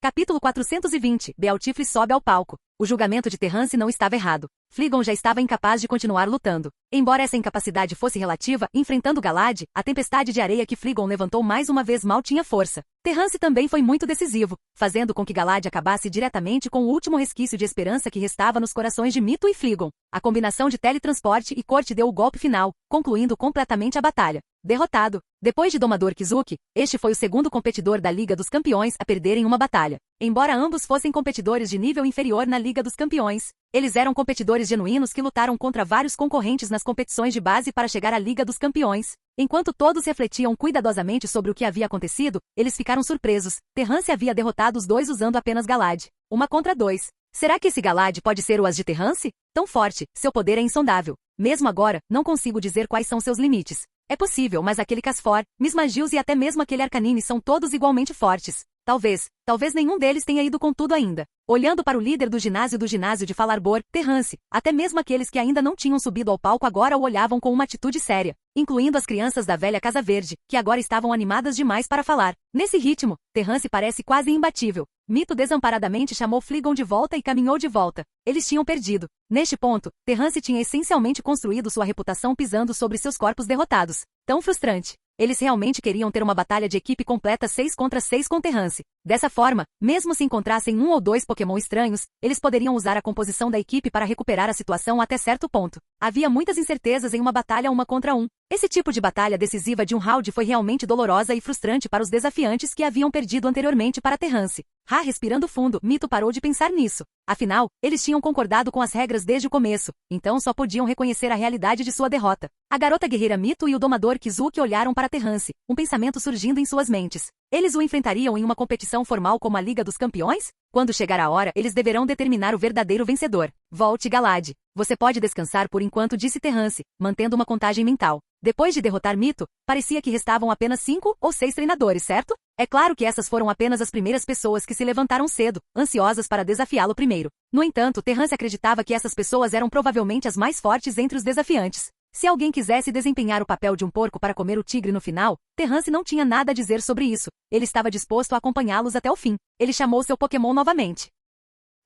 Capítulo 420. Bealtifre sobe ao palco. O julgamento de Terrance não estava errado. Fleegon já estava incapaz de continuar lutando. Embora essa incapacidade fosse relativa, enfrentando Galad, a tempestade de areia que Fleegon levantou mais uma vez mal tinha força. Terrance também foi muito decisivo, fazendo com que Galad acabasse diretamente com o último resquício de esperança que restava nos corações de Mito e Fleegon. A combinação de teletransporte e corte deu o golpe final, concluindo completamente a batalha. Derrotado. Depois de Domador Kizuki, este foi o segundo competidor da Liga dos Campeões a perder em uma batalha. Embora ambos fossem competidores de nível inferior na Liga dos Campeões, eles eram competidores genuínos que lutaram contra vários concorrentes nas competições de base para chegar à Liga dos Campeões. Enquanto todos refletiam cuidadosamente sobre o que havia acontecido, eles ficaram surpresos. Terrance havia derrotado os dois usando apenas Galad. 1 contra 2. Será que esse Galad pode ser o as de Terrance? Tão forte, seu poder é insondável. Mesmo agora, não consigo dizer quais são seus limites. É possível, mas aquele Casfor, Mismagius e até mesmo aquele Arcanine são todos igualmente fortes. Talvez nenhum deles tenha ido com tudo ainda. Olhando para o líder do ginásio de Falarbor, Terrance, até mesmo aqueles que ainda não tinham subido ao palco agora o olhavam com uma atitude séria, incluindo as crianças da velha Casa Verde, que agora estavam animadas demais para falar. Nesse ritmo, Terrance parece quase imbatível. Mito desamparadamente chamou Fleegon de volta e caminhou de volta. Eles tinham perdido. Neste ponto, Terrance tinha essencialmente construído sua reputação pisando sobre seus corpos derrotados. Tão frustrante. Eles realmente queriam ter uma batalha de equipe completa 6 contra 6 com Terrance. Dessa forma, mesmo se encontrassem 1 ou 2 Pokémon estranhos, eles poderiam usar a composição da equipe para recuperar a situação até certo ponto. Havia muitas incertezas em uma batalha 1 contra 1. Esse tipo de batalha decisiva de um round foi realmente dolorosa e frustrante para os desafiantes que haviam perdido anteriormente para Terrance. Respirando fundo, Mito parou de pensar nisso. Afinal, eles tinham concordado com as regras desde o começo, então só podiam reconhecer a realidade de sua derrota. A garota guerreira Mito e o domador Kizuki olharam para Terrance, um pensamento surgindo em suas mentes. Eles o enfrentariam em uma competição formal como a Liga dos Campeões? Quando chegar a hora, eles deverão determinar o verdadeiro vencedor. Volte, Galad. Você pode descansar por enquanto, disse Terrance, mantendo uma contagem mental. Depois de derrotar Mito, parecia que restavam apenas 5 ou 6 treinadores, certo? É claro que essas foram apenas as primeiras pessoas que se levantaram cedo, ansiosas para desafiá-lo primeiro. No entanto, Terrance acreditava que essas pessoas eram provavelmente as mais fortes entre os desafiantes. Se alguém quisesse desempenhar o papel de um porco para comer o tigre no final, Terrance não tinha nada a dizer sobre isso. Ele estava disposto a acompanhá-los até o fim. Ele chamou seu Pokémon novamente.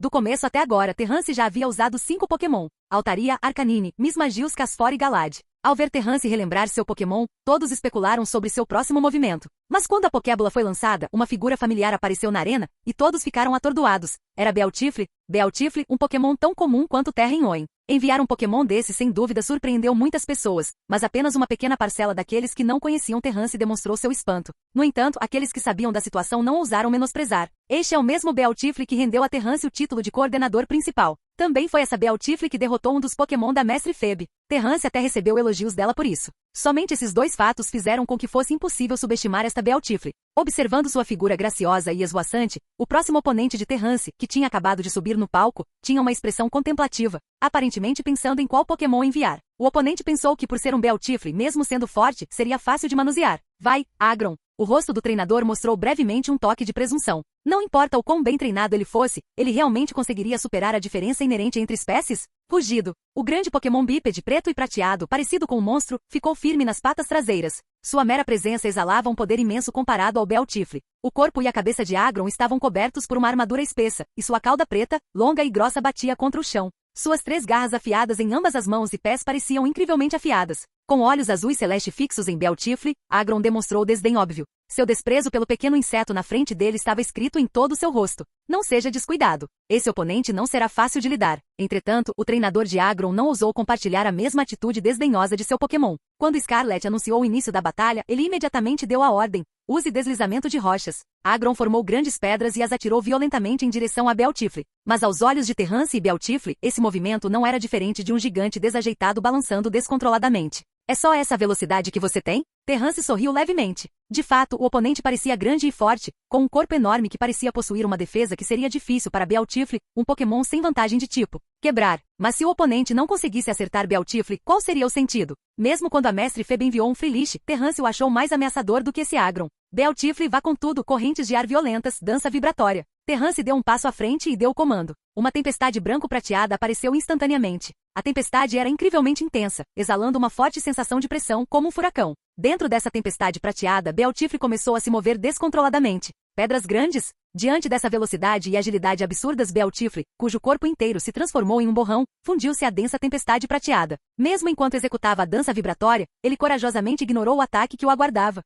Do começo até agora, Terrance já havia usado 5 Pokémon: Altaria, Arcanine, Mismagius, Casfor e Galad. Ao ver Terrance relembrar seu Pokémon, todos especularam sobre seu próximo movimento. Mas quando a Pokébola foi lançada, uma figura familiar apareceu na arena, e todos ficaram atordoados. Era Bealtifle. Bealtifle, um Pokémon tão comum quanto Terra em Hoenn. Enviar um Pokémon desse sem dúvida surpreendeu muitas pessoas, mas apenas uma pequena parcela daqueles que não conheciam Terrance demonstrou seu espanto. No entanto, aqueles que sabiam da situação não ousaram menosprezar. Este é o mesmo Bealtifle que rendeu a Terrance o título de coordenador principal. Também foi essa Bealtifle que derrotou um dos Pokémon da Mestre Febe. Terrance até recebeu elogios dela por isso. Somente esses dois fatos fizeram com que fosse impossível subestimar esta Bealtifle. Observando sua figura graciosa e esvoaçante, o próximo oponente de Terrance, que tinha acabado de subir no palco, tinha uma expressão contemplativa, aparentemente pensando em qual Pokémon enviar. O oponente pensou que por ser um Bealtifle, mesmo sendo forte, seria fácil de manusear. Vai, Agron! O rosto do treinador mostrou brevemente um toque de presunção. Não importa o quão bem treinado ele fosse, ele realmente conseguiria superar a diferença inerente entre espécies? Rugido. O grande Pokémon bípede preto e prateado, parecido com um monstro, ficou firme nas patas traseiras. Sua mera presença exalava um poder imenso comparado ao Bealtifle. O corpo e a cabeça de Agron estavam cobertos por uma armadura espessa, e sua cauda preta, longa e grossa batia contra o chão. Suas 3 garras afiadas em ambas as mãos e pés pareciam incrivelmente afiadas. Com olhos azuis celeste fixos em Bealtifle, Agron demonstrou desdém óbvio. Seu desprezo pelo pequeno inseto na frente dele estava escrito em todo o seu rosto. Não seja descuidado. Esse oponente não será fácil de lidar. Entretanto, o treinador de Agron não ousou compartilhar a mesma atitude desdenhosa de seu Pokémon. Quando Scarlet anunciou o início da batalha, ele imediatamente deu a ordem: use deslizamento de rochas. Agron formou grandes pedras e as atirou violentamente em direção a Bealtifle. Mas aos olhos de Terrance e Bealtifle, esse movimento não era diferente de um gigante desajeitado balançando descontroladamente. É só essa velocidade que você tem? Terrance sorriu levemente. De fato, o oponente parecia grande e forte, com um corpo enorme que parecia possuir uma defesa que seria difícil para Bealtifle, um Pokémon sem vantagem de tipo quebrar. Mas se o oponente não conseguisse acertar Bealtifle, qual seria o sentido? Mesmo quando a Mestre Febe enviou um Freelish, Terrance o achou mais ameaçador do que esse Agron. Bealtifle vá com tudo, correntes de ar violentas, dança vibratória. Terrance deu um passo à frente e deu o comando. Uma tempestade branco-prateada apareceu instantaneamente. A tempestade era incrivelmente intensa, exalando uma forte sensação de pressão, como um furacão. Dentro dessa tempestade prateada, Bealtifle começou a se mover descontroladamente. Pedras grandes? Diante dessa velocidade e agilidade absurdas, Bealtifle, cujo corpo inteiro se transformou em um borrão, fundiu-se à densa tempestade prateada. Mesmo enquanto executava a dança vibratória, ele corajosamente ignorou o ataque que o aguardava.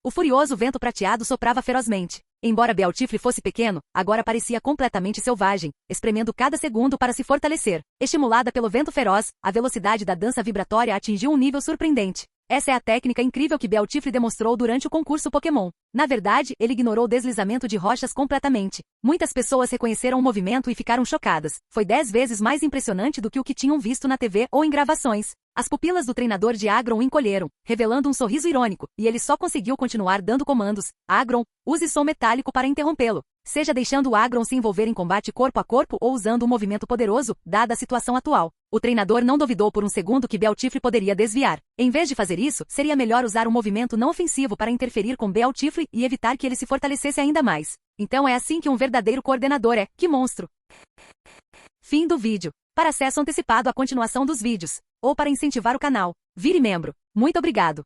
O furioso vento prateado soprava ferozmente. Embora Bealtifle fosse pequeno, agora parecia completamente selvagem, espremendo cada segundo para se fortalecer. Estimulada pelo vento feroz, a velocidade da dança vibratória atingiu um nível surpreendente. Essa é a técnica incrível que Bealtifle demonstrou durante o concurso Pokémon. Na verdade, ele ignorou o deslizamento de rochas completamente. Muitas pessoas reconheceram o movimento e ficaram chocadas. Foi 10 vezes mais impressionante do que o que tinham visto na TV ou em gravações. As pupilas do treinador de Agron encolheram, revelando um sorriso irônico, e ele só conseguiu continuar dando comandos. Agron, use som metálico para interrompê-lo. Seja deixando o Agron se envolver em combate corpo a corpo ou usando um movimento poderoso, dada a situação atual. O treinador não duvidou por um segundo que Bealtifle poderia desviar. Em vez de fazer isso, seria melhor usar um movimento não ofensivo para interferir com Bealtifle e evitar que ele se fortalecesse ainda mais. Então é assim que um verdadeiro coordenador é. Que monstro! Fim do vídeo. Para acesso antecipado à continuação dos vídeos, ou para incentivar o canal, vire membro. Muito obrigado!